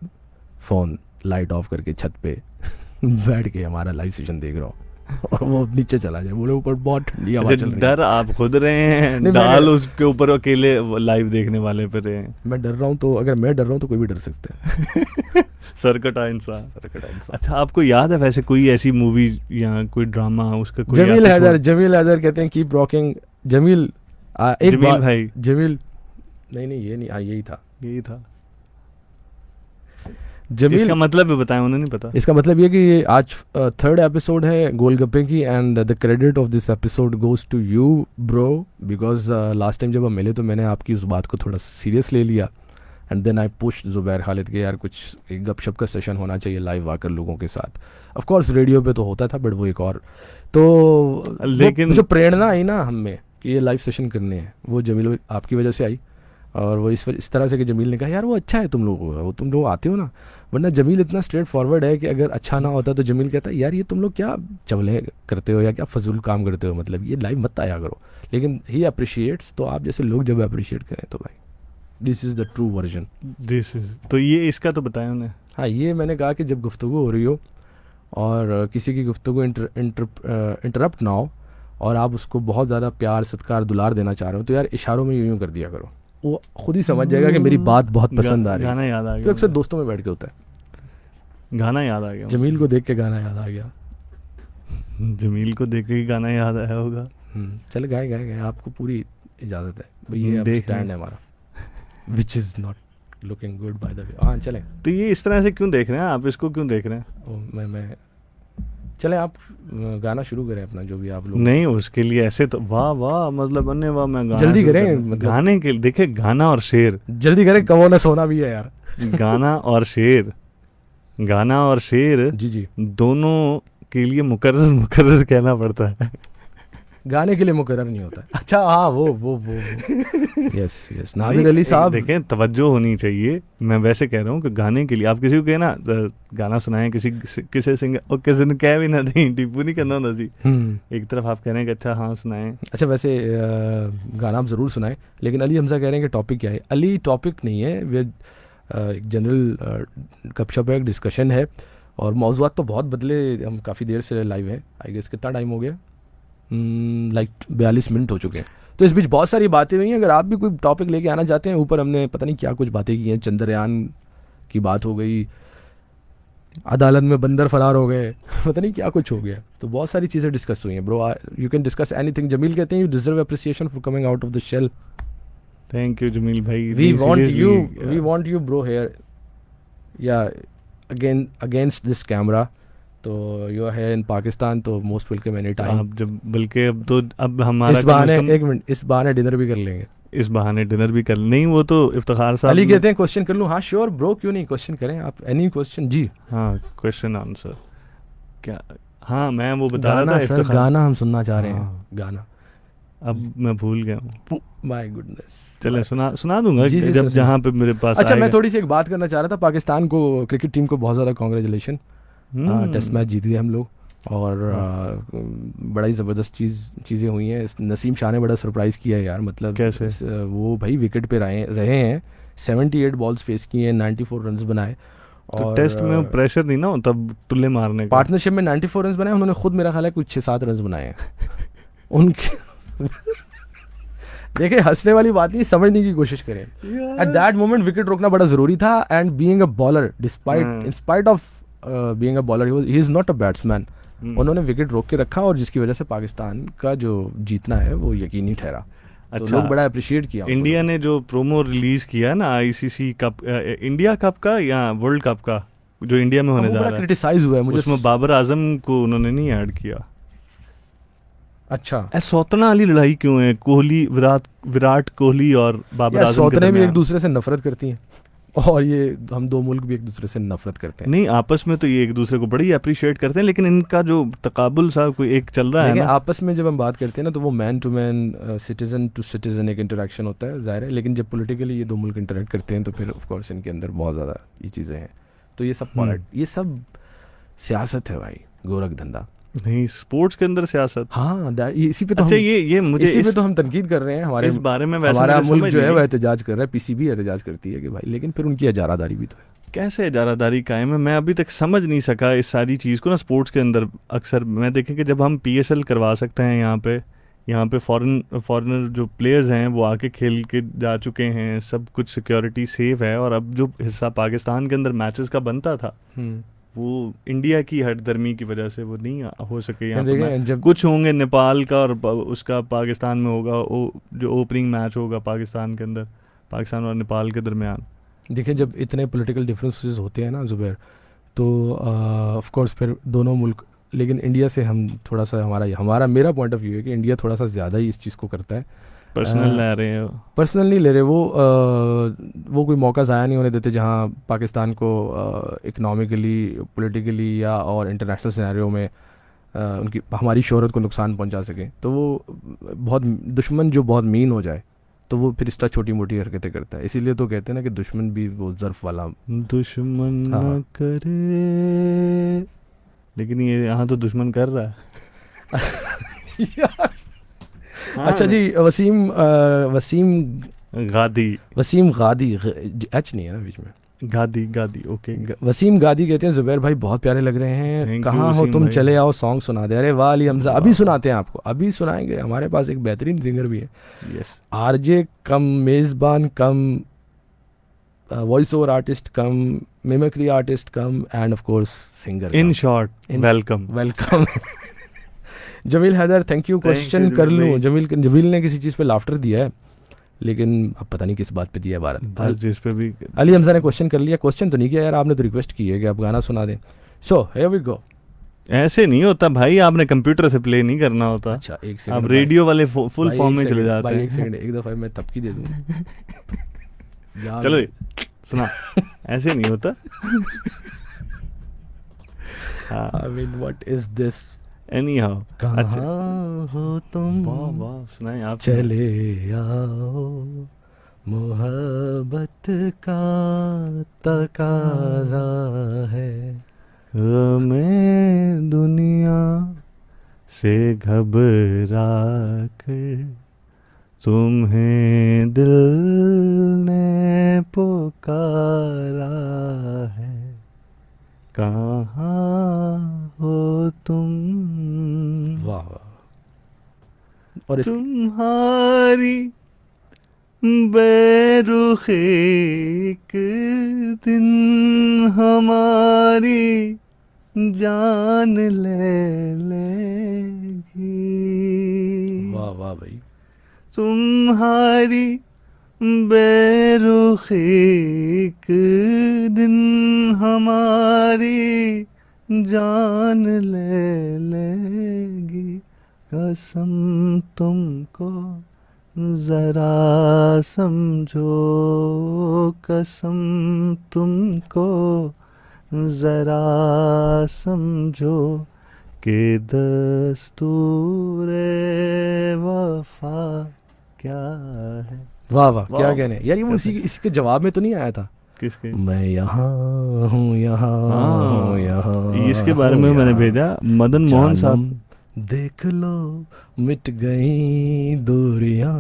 फ़ोन लाइट ऑफ करके छत पे बैठ के हमारा लाइव सेशन देख रहा हो और वो नीचे चला जाए, बोले ऊपर बहुत ठंडी हवा चल रही है। डर आप खुद रहे हैं, नहीं, डाल उसके ऊपर अकेले लाइव देखने वाले पे रहे हैं। मैं डर रहा हूँ, तो अगर मैं डर रहा हूँ तो कोई भी डर सकता है। सरकटा इंसान। सरकटा इंसान। अच्छा, आपको याद है वैसे कोई ऐसी मूवी या कोई ड्रामा उसका कोई जमील episode? हैदर, जमील हैदर कहते हैं कीप रॉकिंग जमील। एक जमील बात, भाई, जमील नहीं ये नहीं, यही था यही था। जमील। इसका मतलब भी बताएं, उन्हें नहीं पता। इसका मतलब ये कि ये आज थर्ड एपिसोड है गोलगप्पे की, and the credit of this episode goes to you bro, because last time जब हम मिले तो मैंने आपकी उस बात को थोड़ा सीरियस ले लिया, and then I push Zubair Khalid के यार कुछ एक गपशप का सेशन होना चाहिए लाइव आकर लोगों के साथ। ऑफ कोर्स रेडियो पे तो होता था, बट वो एक और तो लेकिन जो प्रेरणा आई ना हम में कि ये लाइव सेशन करने हैं, वो जमील आपकी वजह से आई। और वो इस तरह से कि जमील ने कहा यार वो अच्छा है तुम लोगों का, वो तुम लोग आते हो ना, वरना जमील इतना स्ट्रेट फॉरवर्ड है कि अगर अच्छा ना होता तो जमील कहता है यार ये तुम लोग क्या चवले करते हो या क्या फजूल काम करते हो, मतलब ये लाइव मत आया करो। लेकिन ही अप्रिशिएट्स, तो आप जैसे लोग जब अप्रिशिएट करें तो भाई this is the true version. This is तो ये इसका तो बताया उन्हें। हाँ, ये मैंने कहा कि जब गुफ्तगू हो रही हो और किसी की गुफ्तगू इंटरप्ट ना हो और आप उसको बहुत ज़्यादा प्यार सत्कार दुलार देना चाह रहे हो, तो यार इशारों में यूँ कर दिया करो, वो खुद ही समझ जाएगा कि मेरी बात बहुत पसंद आ रही गाना है। याद आ तो गया अक्सर मुझे। दोस्तों में बैठ के होता है। गाना याद आ गया जमील को देख के गाना याद आ गया। मुझे। जमील को देख के ही गाना याद आया होगा। चल गाए गाए गाए, आपको पूरी इजाज़त है भाई, ये अब देख स्टैंड है हमारा, which is not looking good bye the वे। हाँ चलें, तो ये इस तरह से क्यों देख रहे हैं आप, इसको क्यों देख रहे हैं? मैं चलें, आप गाना शुरू करें अपना जो भी आप लोग। नहीं, उसके लिए ऐसे तो वाह वाह, मतलब अन्य वाह, मैं गाना जल्दी शुरू करें, कर रहा हूं। मतलब- गाने के देखे, गाना और शेर, जल्दी करें, कमो ना सोना भी है यार। गाना और शेर, गाना और शेर जी जी, दोनों के लिए मुकर्रर मुकर्रर कहना पड़ता है। गाने के लिए मुकर्रर नहीं होता है। अच्छा हाँ, वो यस यस, नादिर अली साहब। देखें, तवज्जो होनी चाहिए। मैं वैसे कह रहा हूँ कि गाने के लिए आप किसी को कहे ना गाना सुनाएं, किसी सिंगर, और किसी ने कह भी ना दें, टिप्पू नहीं करना होता जी। एक तरफ आप कह रहे हैं कि अच्छा हाँ सुनाएं। अच्छा वैसे गाना आप ज़रूर सुनाएं, लेकिन अली हमजा कह रहे हैं कि टॉपिक क्या है। अली टॉपिक नहीं है, वे एक जनरल गपशप है, एक डिस्कशन है, और मौज़ूआत तो बहुत बदले। हम काफ़ी देर से लाइव हैं, आई गेस कितना टाइम हो गया, लाइक 42 मिनट हो चुके हैं। तो इस बीच बहुत सारी बातें हुई हैं। अगर आप भी कोई टॉपिक लेके आना चाहते हैं, ऊपर हमने पता नहीं क्या कुछ बातें की हैं, चंद्रयान की बात हो गई, अदालत में बंदर फरार हो गए, पता नहीं क्या कुछ हो गया। तो बहुत सारी चीज़ें डिस्कस हुई हैं bro, you can discuss anything. Jamil कहते हैं you deserve appreciation for coming out of the shell. Thank you Jamil भाई। We Seriously, want you bro here, या अगेंस्ट दिस कैमरा। तो you are here in Pakistan, तो मोस्ट वेलकम एनी टाइम। आप जब, बल्कि अब हमारा इस बहाने, कमीशन- एक मिनट, इस बहाने डिनर भी कर लेंगे। इस बहाने डिनर भी कर, नहीं वो तो इफ्तिखार साहब। अली कहते हैं क्वेश्चन कर लूँ। हाँ श्योर ब्रो, क्यों नहीं, क्वेश्चन करें आप, एनी क्वेश्चन जी। हाँ, क्वेश्चन आंसर क्या? हाँ, मैं वो बता रहा गाना था सर, इफ्तिखार। गाना हम सुनना चाह रहे हैं, हाँ। गाना। अब मैं भूल गया हूँ। My goodness. चले सुना दूंगा जी, जी, जब सुना। जहाँ पे मेरे पास अच्छा, मैं आएगा। थोड़ी सी एक बात करना चाह रहा था। पाकिस्तान को, क्रिकेट टीम को बहुत ज़्यादा कॉन्ग्रेचुलेशन। टेस्ट मैच जीत गए हम लोग, और बड़ा ही ज़बरदस्त चीज़ें हुई हैं। नसीम शाह ने बड़ा सरप्राइज़ किया है यार, मतलब कैसे? वो भाई विकेट पे रहे हैं, 78 बॉल्स फेस किए हैं, 94 रन्स बनाए। तो और टेस्ट में प्रेशर नहीं ना हो तब टुल्ले मारने का। पार्टनरशिप में 94 रन्स बनाए उन्होंने, खुद मेरा ख्याल है कुछ 6-7 रन्स बनाए हैं उनके। देखिए, हंसने वाली बात नहीं, समझने की कोशिश करें। एट दैट मोमेंट विकेट रोकना बड़ा ज़रूरी था, and being a bowler, in spite of being a bowler, he is not a batsman. उन्होंने विकेट रोक के रखा, और जिसकी वजह से पाकिस्तान का जो जीतना है वो यकीनी ठहरा। तो अच्छा, लोग बड़ा अप्रिशिएट किया। इंडिया ने जो प्रोमो रिलीज किया है ना आईसीसी कप, इंडिया कप का या वर्ल्ड कप का, जो इंडिया में होने जा बड़ा रहा है, क्रिटिसाइज हुआ है मुझे। उसमें बाबर आजम को उन्होंने नहीं ऐड किया। अच्छा सौतना वाली लड़ाई क्यों है? कोहली, विराट कोहली और बाबर यार, आजम के सौतने भी एक दरमियान। दूसरे से नफरत करती हैं, और ये हम दो मुल्क भी एक दूसरे से नफरत करते हैं। नहीं, आपस में तो ये एक दूसरे को बड़ी अप्रिशिएट करते हैं, लेकिन इनका जो तकाबुल सा कोई एक चल रहा है देखिए ना। आपस में जब हम बात करते हैं ना, तो वो man to man, citizen to citizen एक इंटरेक्शन होता है, जाहिर है। लेकिन जब पॉलिटिकली ये दो मुल्क इंटरेक्ट करते हैं तो फिर ऑफ कोर्स इनके अंदर बहुत ज़्यादा ये चीज़ें हैं। तो ये सब ये सब सियासत है भाई, गोरख धंधा। नहीं, स्पोर्ट्स के अंदर सियासत। हाँ, इसी पे तो अच्छा, हम ये मुझे इसी पे तो हम तनकीद कर रहे हैं। हमारे इस बारे में वैसे हमारा मुझे मुल्क समझ जो है नहीं वह है। एहतजाज कर रहा है, पीसीबी एहतजाज करती है कि भाई, लेकिन फिर उनकी इजारादारी भी तो है। कैसे इजारादारी कायम है, मैं अभी तक समझ नहीं सका इस सारी चीज़ को ना। स्पोर्ट्स के अंदर अक्सर मैं देखें कि जब हम पीएसएल करवा सकते हैं यहाँ पे फॉरेनर जो प्लेयर्स हैं वो आके खेल के जा चुके हैं, सब कुछ सिक्योरिटी सेफ है, और अब जो हिस्सा पाकिस्तान के अंदर मैचेस का बनता था वो इंडिया की हटदर्मी की वजह से वो नहीं हो सके यहाँ पे। देखें जब कुछ होंगे नेपाल का और उसका पाकिस्तान में होगा, जो ओपनिंग मैच होगा पाकिस्तान के अंदर, पाकिस्तान और नेपाल के दरमियान। देखिए जब इतने पॉलिटिकल डिफरेंसेस होते हैं ना ज़ुबैर, तो ऑफ कोर्स फिर दोनों मुल्क, लेकिन इंडिया से हम थोड़ा सा, हमारा मेरा पॉइंट ऑफ व्यू है कि इंडिया थोड़ा सा ज़्यादा ही इस चीज़ को करता है। पर्सनल ले रहे हैं, पर्सनल नहीं ले रहे वो कोई मौका ज़ाया नहीं होने देते जहाँ पाकिस्तान को इकनॉमिकली, पॉलिटिकली या और इंटरनेशनल सिनेरियो में उनकी हमारी शोहरत को नुकसान पहुंचा सके। तो वो बहुत दुश्मन जो बहुत मीन हो जाए तो वो फिर इस तरह छोटी मोटी हरकतें करता है। इसीलिए तो कहते हैं ना कि दुश्मन भी वो ज़र्फ़ वाला दुश्मन न हाँ। करे, लेकिन ये यहाँ तो दुश्मन कर रहा है। हाँ, अच्छा जी, वसीम गादी एच नहीं है ना बीच में, गादी ओके। वसीम गादी कहते हैं ज़ुबैर भाई बहुत प्यारे लग रहे हैं, Thank you, कहाँ हो वसीम तुम, भाई। चले आओ सॉन्ग सुना दे। अरे वाह अली हमजा, अभी सुनाते हैं आपको, अभी सुनाएंगे। हमारे पास एक बेहतरीन सिंगर भी है, यस, आरजे कम मेज़बान cum voice over artist cum mimicry artist cum and of course singer. In short welcome. Welcome. Jamil Haider thank you. Question कर जमील लूँ? भाई। जमील ने किसी चीज़ पे लाफ्टर दिया है, लेकिन अब पता नहीं किस बात पे दिया है। बस जिस पे भी अली हमजा ने क्वेश्चन कर लिया। क्वेश्चन तो नहीं किया यार, आपने तो रिक्वेस्ट की है कि आप गाना सुना दें। So here we go. ऐसे नहीं होता भाई, आपने कंप्यूटर से प्ले नहीं करना होता। अच्छा एक आप सेकंड, रेडियो वाले फुल फॉर्म में चले जाते भाई एक हैं। सेकंड, एक दफ़ा मैं तबकी दे दूँ। चलो सुना, ऐसे नहीं होता। I mean what is this, any how. कहाँ हो तुम, वाह वाह, सुनाए आप। चले आओ, मोहब्बत का तकाजा है। मैं दुनिया से घबरा कर तुम्हें दिल ने पुकारा है, कहाँ हो तुम। वाह वाह। और इस तुम्हारी बेरुखी एक दिन हमारी जान ले लेगी। वाह वाह भाई, तुम्हारी बेरुखी एक दिन हमारी जान ले लेगी, कसम तुमको जरा समझो, कसम तुमको जरा समझो कि दस्तूरे वफा क्या है। वाह वाह, क्या वाह। कहने यार, ये वो इसी के जवाब में तो नहीं आया था? किसके? मैं यहाँ हूँ, यहाँ हूँ, यहाँ। इसके बारे में मैंने भेजा मदन मोहन साहब। देख लो मिट गई दूरियां,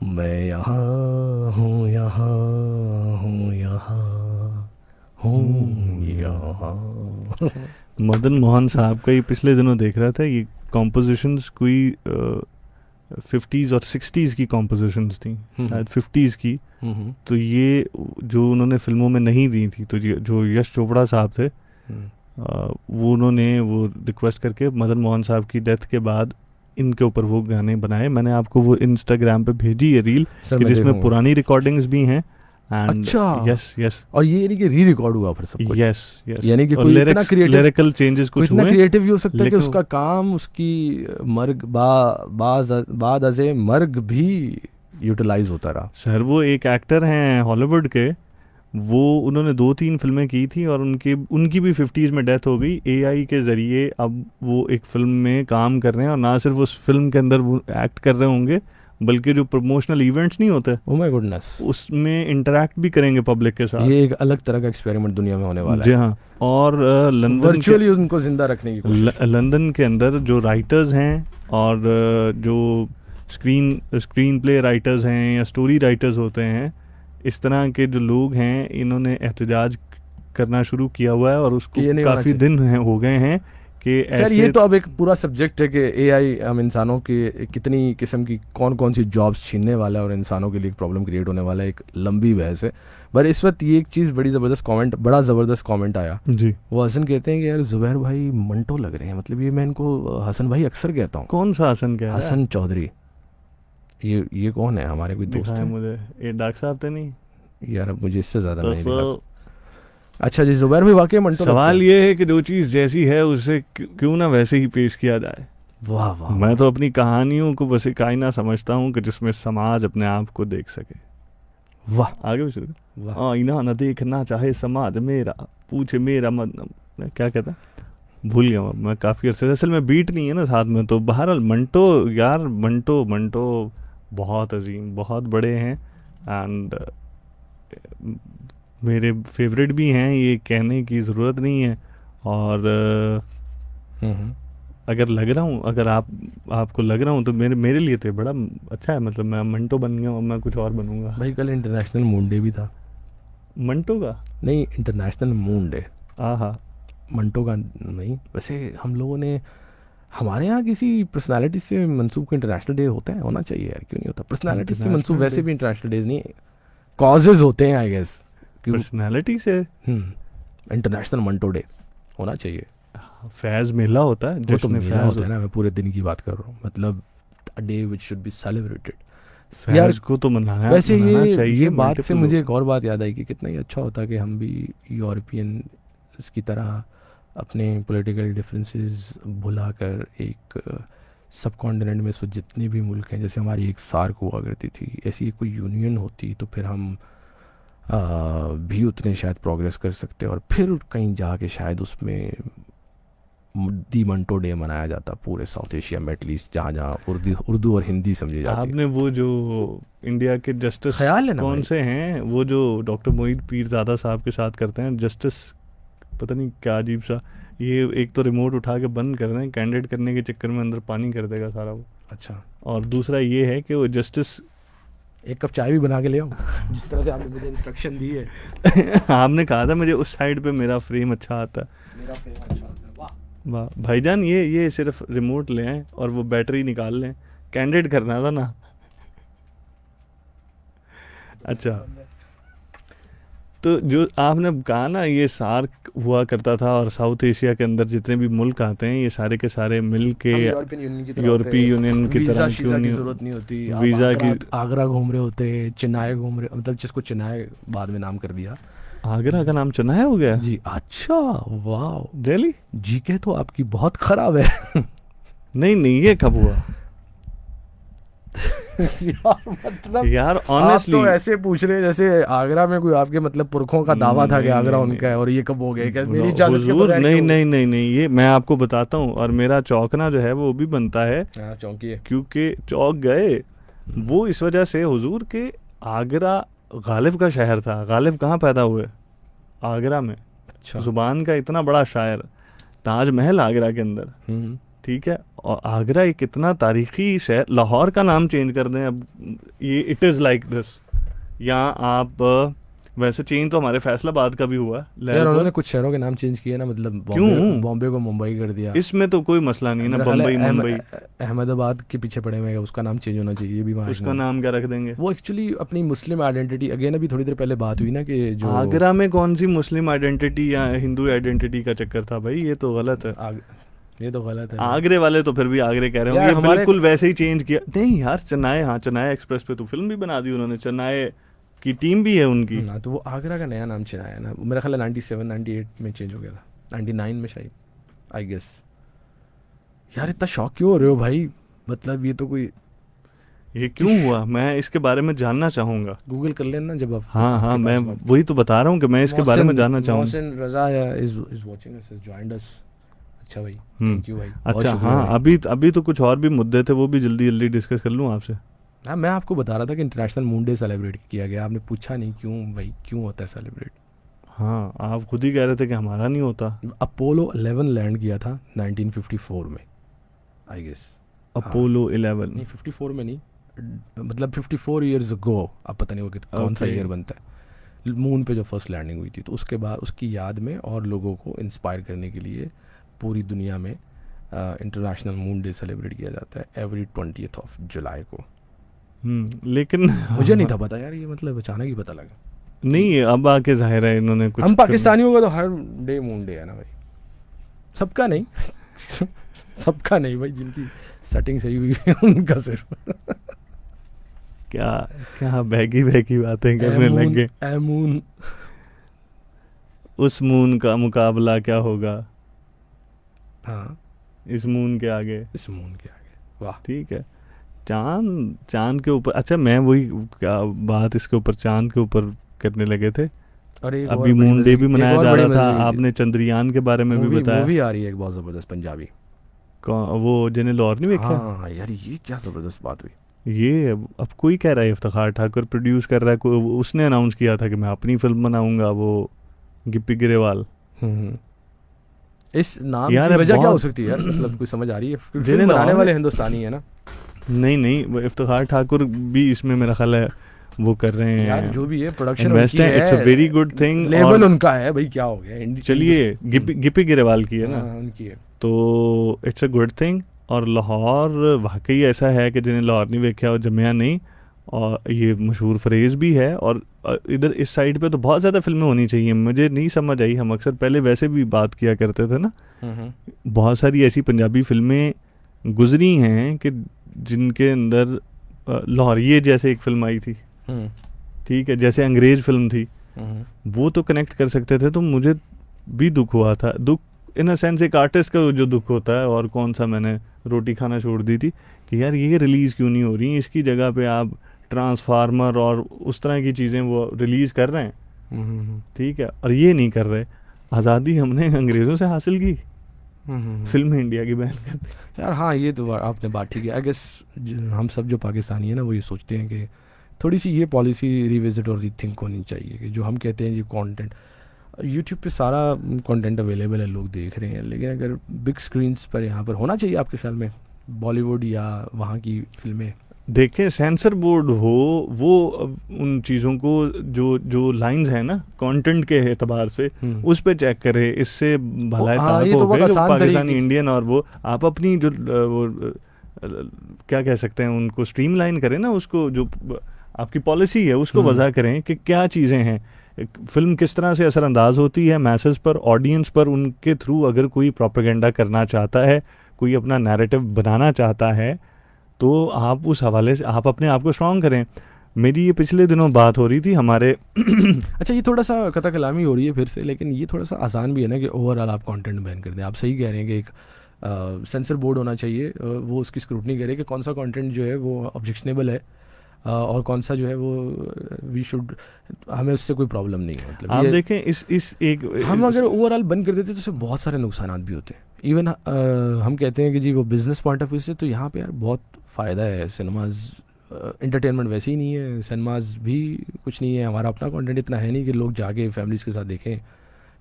मैं यहाँ हूँ, यहाँ हूँ, यहाँ हूँ, यहाँ। मदन मोहन साहब का ये पिछले दिनों देख रहा था, ये कॉम्पोजिशंस कोई 50s और 60s की कॉम्पोजिशंस थी, शायद 50s की। तो ये जो उन्होंने फिल्मों में नहीं दी थी, तो जो यश चोपड़ा साहब थे, वो उन्होंने वो रिक्वेस्ट करके मदन मोहन साहब की डेथ के बाद इनके ऊपर वो गाने बनाए। मैंने आपको वो इंस्टाग्राम पे भेजी है रील, कि जिसमें पुरानी रिकॉर्डिंग्स भी हैं एंड अच्छा। यस यस और ये यानी कि री रिकॉर्ड हुआ फिर सब कुछ, यस यस, यानी कि और कोई इतना क्रिएटिव, लिरिकल चेंजेस कोई कुछ इतना हुए, क्रिएटिव भी हो सकता है कि लेकिन उसका काम उसकी मर्ग बाद अजे मर्ग भी यूटिलाइज होता रहा। सर वो एक एक्टर हैं हॉलीवुड के, वो उन्होंने 2-3 फिल्में की थी और उनकी भी 50s में डेथ हो गई एआई के ज़रिए। अब वो एक फ़िल्म में काम कर रहे हैं और ना सिर्फ उस फिल्म के अंदर वो एक्ट कर रहे होंगे, बल्कि जो प्रमोशनल इवेंट्स नहीं होते ओ माय गुडनेस, उसमें इंटरेक्ट भी करेंगे पब्लिक के साथ। ये एक अलग तरह का एक्सपेरिमेंट दुनिया में होने वाला जी है, हाँ। और वर्चुअली उनको जिंदा रखने की कोशिश। लंदन के अंदर जो राइटर्स हैं और जो स्क्रीन प्ले राइटर्स हैं या स्टोरी राइटर्स होते हैं, इस तरह के जो लोग हैं, इन्होंने एहतजाज करना शुरू किया हुआ है और कि उसको ये नहीं होना काफ़ी चाहिए। दिन हो गए हैं कि खैर ऐसे। ये तो अब एक पूरा सब्जेक्ट है कि एआई हम इंसानों के कितनी किस्म की कौन कौन सी जॉब्स छीनने वाला है और इंसानों के लिए एक प्रॉब्लम क्रिएट होने वाला है, एक लंबी बहस है। पर इस वक्त ये एक चीज़ बड़ा ज़बरदस्त कमेंट आया। जी, वो हसन कहते हैं कि यार जुबैर भाई मंटो लग रहे हैं, मतलब ये मैं इनको हसन भाई अक्सर कहता हूँ। कौन सा हसन कह रहा है? हसन चौधरी, ये कौन है, हमारे कोई दोस्त दिखाए है मुझे, ये डॉक्टर साहब तो नहीं? यार? अब मुझे इससे ज़्यादा तो नहीं दिखा। फिर अच्छा जी, जुबैर भाई वाकई मंटो लगते सवाल हैं। ये है कि जो चीज़ जैसी है उसे क्यों ना वैसे ही पेश किया जाए। वाह वाह, मैं तो अपनी कहानियों को बस एक आईना समझता हूँ कि जिसमें समाज अपने आप को देख सके। वाह आगे भी शुरू। वाह। आईना न देखना चाहे समाज मेरा, पूछे मेरा मन, क्या कहता, भूल गया मैं काफ़ी अरसे से। असल में बीट नहीं है ना साथ में, तो बहरहाल मंटो, यार मंटो मंटो बहुत अजीम, बहुत बड़े हैं एंड मेरे फेवरेट भी हैं, ये कहने की ज़रूरत नहीं है। और हम्म। अगर लग रहा हूँ, अगर आपको लग रहा हूँ तो मेरे लिए तो बड़ा अच्छा है। मतलब मैं मंटो बन गया हूँ, मैं कुछ और बनूंगा। भाई कल इंटरनेशनल मून डे भी था। मंटो का? नहीं, इंटरनेशनल मून डे, आहा, मंटो का नहीं। वैसे हम लोगों ने, हमारे यहाँ किसी पर्सनालिटी से मंसूब को इंटरनेशनल डे होता है, होना चाहिए यार, क्यों नहीं होता? पर्सनालिटी से मंसूब इंटरनेशनल वैसे डे भी इंटरनेशनल डेज नहीं है, कॉजेज होते हैं आई गेस। पर्सनालिटी से? इंटरनेशनल मंटो डे होना चाहिए। फैज़ मेला होता है, वो तो जश्न मेला फैज़ होता है ना, मैं पूरे दिन की बात कर रहा हूँ, मतलब a day which should be celebrated. यार फैज़ को तो मनाना वैसे मनाना चाहिए। ये बात से multiple मुझे लोग। एक और बात याद आई कि कितना ही अच्छा होता कि हम भी यूरोपियन की तरह अपने पॉलिटिकल डिफरेंसेस भुलाकर एक सब कॉन्टिनेंट में सो जितने भी मुल्क हैं, जैसे हमारी एक सार्क हुआ करती थी, ऐसी कोई यूनियन होती तो फिर हम भी उतने शायद प्रोग्रेस कर सकते और फिर कहीं जाके शायद उसमें दी मंटो डे मनाया जाता पूरे साउथ एशिया में, एटलीस्ट जहाँ जहाँ उर्दू और हिंदी समझी जाती है। आपने वो जो इंडिया के जस्टिस ख्याल है ना कौन भाई? से हैं, वो जो डॉक्टर मोहित पीरजादा साहब के साथ करते हैं जस्टिस, पता नहीं क्या अजीब सा, ये एक तो रिमोट उठा के बंद कर दें, कैंडिडेट करने के चक्कर में अंदर पानी कर देगा सारा वो। अच्छा, और दूसरा ये है कि वो जस्टिस एक कप चाय भी बना के ले आओ, जिस तरह से आपने मुझे इंस्ट्रक्शन दी है। आपने कहा था मुझे उस साइड पे मेरा फ्रेम अच्छा आता है। मेरा फ्रेम अच्छा होता है, वाह। वाह भाईजान, ये सिर्फ रिमोट ले आए और वो बैटरी निकाल लें, कैंडिडेट करना था ना। अच्छा, तो जो आपने कहा ना ये सार्क हुआ करता था और साउथ एशिया के अंदर जितने भी मुल्क आते हैं ये सारे के सारे मिल के यूरोपियन यूनियन की तरह यूरोपीय यूनियन की वीज़ा तरह शीज़ा क्यों की नहीं? ज़रूरत नहीं होती। आप वीज़ा की? आगरा घूम रहे होते, चेन्नई घूम रहे, मतलब जिसको चेन्नई बाद में नाम कर दिया। आगरा का नाम चेन्नई हो गया? जी, अच्छा, वाह। रियली? जीके तो आपकी बहुत ख़राब है। नहीं ये कब हुआ? यार मतलब यार आप ऑनेस्टली, तो ऐसे पूछ रहे हैं जैसे आगरा में कोई आपके मतलब पुरखों का दावा था कि आगरा उनका है, और ये कब हो गया? क्या मेरी इजाज़त के हुजूर, बगैर नहीं क्यों? नहीं नहीं नहीं, ये मैं आपको बताता हूँ। और मेरा चौंकना जो है वो भी बनता है, हाँ, चौंकी है। क्योंकि चौंक गए वो इस वजह से हुजूर के आगरा गालिब का शहर था। गालिब कहाँ पैदा हुए? आगरा में। अच्छा। जुबान का इतना बड़ा शायर, ताजमहल आगरा के अंदर, हम्म। ठीक है। और आगरा एक इतना तारीखी शहर, लाहौर का नाम चेंज कर दें अब, ये इट इज़ लाइक दिस। यहाँ आप वैसे चेंज तो हमारे फैसलाबाद का भी हुआ यार उन्होंने कुछ शहरों के नाम चेंज किए ना, मतलब क्यों? बॉम्बे को मुंबई कर दिया। इसमें तो कोई मसला नहीं है ना, मेरा ख्याल है बम्बई मुंबई, अहमदाबाद के पीछे पड़े हुए हैं, उसका नाम चेंज होना चाहिए, ये भी वहाँ उसका नाम क्या रख देंगे? वो एक्चुअली अपनी मुस्लिम आइडेंटिटी, अगेन अभी थोड़ी देर पहले बात हुई ना कि जो आगरा में कौन सी मुस्लिम आइडेंटिटी या हिंदू आइडेंटिटी का चक्कर था भाई? ये तो गलत है। ये तो गलत है। आगरे वाले तो फिर भी आगरे कह रहे यार होंगे, ये बिल्कुल वैसे ही चेंज किया। नहीं यार, चेन्नई, हाँ चेन्नई एक्सप्रेस पे तो फिल्म भी बना दी उन्होंने, चेन्नई की टीम भी है उनकी। ना तो वो आगरा का नया नाम चुनाया ना, मेरा ख्याल है 97 98 में चेंज हो गया था, 99 में शायद, आई गेस। यार इतना शॉक क्यों हो रहे हो भाई, मतलब ये तो कोई ये क्यों हुआ, मैं इसके बारे में जानना चाहूँगा। गूगल कर लेना जब आप। हाँ हाँ, आपके मैं पास वक्त। वही तो बता रहा हूँ कि मैं इसके बारे में जानना चाहूँगा। Mohsin Raza is watching us, is joined us. अच्छा भाई, हम्म। थैंक यू भाई, बहुत अच्छा शुक्रिया हाँ, भाई। अभी तो कुछ और भी मुद्दे थे, वो भी जल्दी जल्दी डिस्कस कर लूँ आपसे। हाँ, मैं आपको बता रहा था कि इंटरनेशनल मून डे सेलिब्रेट किया गया, आपने पूछा नहीं क्यों भाई, क्यों होता है सेलिब्रेट। हाँ, आप खुद ही कह रहे थे कि हमारा नहीं होता। अपोलो 11 लैंड किया था 1954 में, आई गेस। अपोलो 11। नहीं 54 में नहीं, मतलब 54 ईयर्स अगो, अब पता नहीं वो कौन सा Okay. ईयर बनता है, मून पे जो फर्स्ट लैंडिंग हुई थी। तो उसके बाद उसकी याद में और लोगों को इंस्पायर करने के लिए पूरी दुनिया में इंटरनेशनल मून डे सेलिब्रेट किया जाता है एवरी 20th ऑफ जुलाई को। लेकिन मुझे नहीं था पता यार, ये मतलब अचानक ही पता लगा। नहीं, अब आके जाहिर है इन्होंने कुछ हम पाकिस्तानियों का तो हर डे मून डे है ना भाई, सबका नहीं सबका नहीं भाई, जिनकी सेटिंग सही हुई है उनका सिर्फ। क्या क्या बैगी बैगी बातें करने लग गए। ए मून, उस मून का मुकाबला क्या होगा हाँ इस मून के आगे। इस मून के आगे, वाह। ठीक है, चांद के ऊपर। अच्छा, मैं वही क्या बात इसके ऊपर चांद के ऊपर करने लगे थे। और एक अभी और बड़ी मून मजे डे की- भी एक मनाया और जा बड़ी रहा मजे था, की आपने चंद्रयान के बारे में भी मूवी बताया। मूवी आ रही है एक बहुत जबरदस्त पंजाबी। वो जिन्हें लाहौर नहीं देखा। हाँ यार, ये क्या जबरदस्त बात हुई। ये अब कोई कह रहा है इफ्तिखार ठाकुर प्रोड्यूस कर रहा है, कोई उसने अनाउंस किया था कि मैं अपनी फिल्म बनाऊंगा, वो गिप्पी ग्रेवाल। हम्म। इस नाम यार की अब वजह क्या हो बहुत- सकती है यार, मतलब कोई समझ आ रही है, जिन्हें फिल्म बनाने लाहौर वाले में- हिंदुस्तानी है ना। नहीं, वो इफ्तिखार ठाकुर भी इसमें मेरा ख्याल है वो कर रहे हैं। यार जो भी है, प्रोडक्शन इन्वेस्ट उनकी है, इट्स अ है, वेरी गुड थिंग। लेवल उनका है भाई, क्या हो गया। चलिए, गिप्पी ग्रेवाल की है ना, हाँ, उनकी है। तो इट्स अ गुड थिंग। और लाहौर वाकई ऐसा है कि जिन्हें लाहौर नहीं देखा और जमिया नहीं, और ये मशहूर फ्रेज़ भी है। और इधर इस साइड पे तो बहुत ज़्यादा फिल्में होनी चाहिए। मुझे नहीं समझ आई, हम अक्सर पहले वैसे भी बात किया करते थे ना, बहुत सारी ऐसी पंजाबी फिल्में गुजरी हैं कि जिनके अंदर लाहौरिये जैसे एक फिल्म आई थी, ठीक है, जैसे अंग्रेज़ फिल्म थी, वो तो कनेक्ट कर सकते थे। तो मुझे भी दुख हुआ था, दुख इन अ सेंस एक आर्टिस्ट का जो दुख होता है। और कौन सा, मैंने रोटी खाना छोड़ दी थी कि यार ये रिलीज़ क्यों नहीं हो रही, इसकी जगह पे आप ट्रांसफार्मर और उस तरह की चीज़ें वो रिलीज़ कर रहे हैं, ठीक है, और ये नहीं कर रहे। आज़ादी हमने अंग्रेज़ों से हासिल की, फिल्म इंडिया की बैन कर दी। यार हाँ, ये तो आपने बात ठीक है। आई गेस हम सब जो पाकिस्तानी है ना, वो ये सोचते हैं कि थोड़ी सी ये पॉलिसी रिविजिट और रीथिंक होनी चाहिए, कि जो हम कहते हैं ये कंटेंट यूट्यूब पे सारा कंटेंट अवेलेबल है, लोग देख रहे हैं, लेकिन अगर बिग स्क्रीन्स पर यहाँ पर होना चाहिए आपके ख्याल में, बॉलीवुड या वहाँ की फिल्में। देखें, सेंसर बोर्ड हो वो उन चीज़ों को जो लाइंस हैं ना कंटेंट के एतबार से, उस पे चेक करे। इससे भलाई हाँ, ये ताक तो हो बहुत गए जो आसान पाकिस्तानी तरीके- इंडियन, और वो आप अपनी जो वो क्या कह सकते हैं, उनको स्ट्रीमलाइन करें ना, उसको जो आपकी पॉलिसी है उसको वजह करें कि क्या चीज़ें हैं, फिल्म किस तरह से असरअंदाज होती है मैसेज पर, ऑडियंस पर। उनके थ्रू अगर कोई प्रोपेगेंडा करना चाहता है, कोई अपना नैरेटिव बनाना चाहता है, तो आप उस हवाले से आप अपने आप को स्ट्रॉन्ग करें। मेरी ये पिछले दिनों बात हो रही थी हमारे अच्छा, ये थोड़ा सा कथा कलामी हो रही है फिर से, लेकिन ये थोड़ा सा आसान भी है ना कि ओवरऑल आप कंटेंट बैन कर दें। आप सही कह रहे हैं कि एक सेंसर बोर्ड होना चाहिए, वो उसकी स्क्रूटनी करे कि कौन सा कंटेंट जो है वो ऑब्जेक्शनेबल है, और कौन सा जो है वो वी शुड, हमें उससे कोई प्रॉब्लम नहीं है। मतलब आप देखें इस एक हम अगर ओवरऑल बंद कर देते तो उससे बहुत सारे नुकसान भी होते हैं। इवन हम कहते हैं कि जी वो बिज़नेस पॉइंट ऑफ व्यू से तो यहाँ पे यार बहुत फ़ायदा है। सिनेमाज एंटरटेनमेंट वैसे ही नहीं है, सिनेमाज भी कुछ नहीं है, हमारा अपना कंटेंट इतना है नहीं कि लोग जाके फैमिलीज़ के साथ देखें,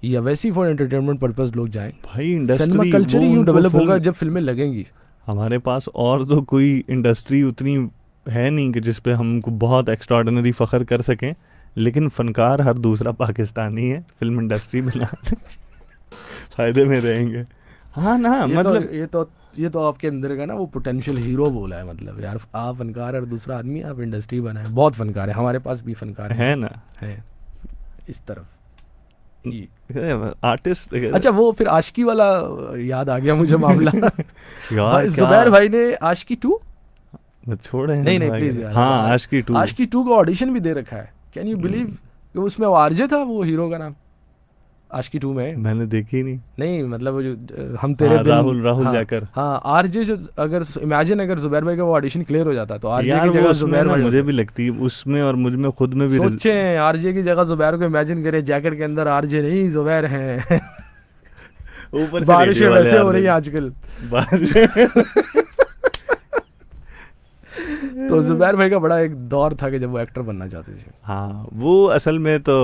या वैसे ही फॉर एंटरटेनमेंट पर्पस लोग जाएं। भाई सिनेमा इंडस्ट्री कल्चर ही यूँ डेवलप होगा जब फिल्में लगेंगी। हमारे पास और तो कोई इंडस्ट्री उतनी है नहीं कि जिस पे हमको बहुत एक्स्ट्राऑर्डिनरी फ़ख्र कर सकें, लेकिन फ़नकार हर दूसरा पाकिस्तानी है फिल्म इंडस्ट्री में फ़ायदे में रहेंगे। हाँ ना, मतलब ये तो आपके अंदर का ना वो पोटेंशियल हीरो बोला है, मतलब यार आप फनकार और दूसरा आदमी आप इंडस्ट्री बनाए। बहुत फनकार है, हमारे पास भी फनकार है ना, है इस तरफ आर्टिस्ट। अच्छा, वो फिर आशिकी वाला याद आ गया मुझे मामला। यार जुबैर भाई ने आशिकी 2 छोड़े नहीं प्लीज यार, हाँ, आशिकी 2 का ऑडिशन भी दे रखा है कैन यू बिलीव उसमें वो आरजे था, वो हीरो का नाम आशिकी 2 में। मैंने देखी नहीं। नहीं मतलब वो जो हम तेरे हाँ, बिन, राहुल हाँ, जाकर। हाँ आरजे जो, अगर इमेजिन अगर जुबैर भाई का वो ऑडिशन क्लियर हो जाता तो आरजे यार की वो जगह उसमें जुबैर ना भाई मुझे होते। भी लगती है उसमें, और मुझ में खुद में भी सोचे आरजे की जगह जुबैर को इमेजिन करे, जैकेट के अंदर आरजे नहीं जुबैर हैं। ऊपर से बारिशें रेडियो वाले वैसे हो आ रही हैं रहे आजकल। बारिश। तो जुबैर भाई का बड़ा एक दौर था कि जब वो एक्टर बनना चाहते थे। हाँ वो असल में तो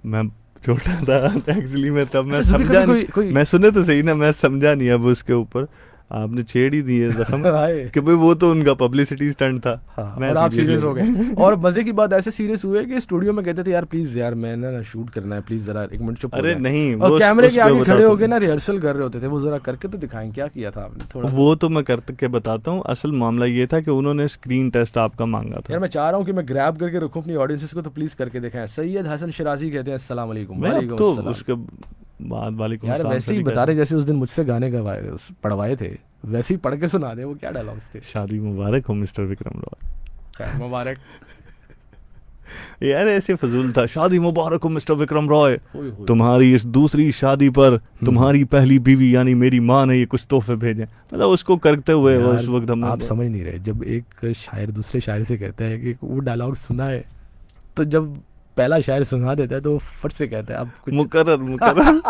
मैं छोटा था एक्चुअली, मैं तब मैं अच्छा जुबी समझा कभी नहीं। कोई मैं सुने तो सही ना, मैं समझा नहीं अब उसके ऊपर आपने छेड़ ही दी है जख्म आए। कि भाई वो तो उनका पब्लिसिटी स्टंट था। हाँ, मैं और आप serious सीरियस ले हो गए। और मजे की बात ऐसे सीरियस हुए कि स्टूडियो में कहते थे यार प्लीज यार मैं ना शूट करना है, प्लीज जरा एक मिनट चुप हो अरे जाए। नहीं, और वो कैमरे के मैं आगे खड़े बताता होके हूँ। ना रिहर्सल कर रहे होते थे, वो जरा करके तो दिखाएं क्या किया था आपने थोड़ा। वो तो मैं करके बताता हूँ। असल मामला ये था कि उन्होंने स्क्रीन टेस्ट आपका मांगा था। यार मैं चाह रहा हूँ कि मैं ग्रैब करके रखूँ अपनी ऑडियंसेस को, तो प्लीज करके दिखाएं। सैयद हसन शिराजी कहते हैं अस्सलाम वालेकुम। मैं अब वालेकुम तो अस्सलाम। उसके बाद वालेकुम यार सलाम वैसे ही सदी बता रहे कैसे। जैसे उस दिन मुझसे गाने पढ़वाए थे, वैसे ही पढ़ के सुना दे, वो क्या डायलॉग्स थे। शादी मुबारक हो मिस्टर विक्रम रॉय। खैर, मुबारक। यार ऐसे फजूल था, शादी मुबारक हो मिस्टर विक्रम रॉय, होय होय। तुम्हारी इस दूसरी शादी पर तुम्हारी पहली बीवी यानी मेरी माँ ने ये कुछ तोहफे भेजे। मतलब उसको करते हुए वो यार, उस वक्त हमने आप समझ नहीं रहे, जब एक शायर दूसरे शायर से कहता है कि वो डायलॉग सुना है, तो जब पहला शायर सुना देता है तो वो फट से कहता है आप कुछ मुकर्रर मुकर्रर।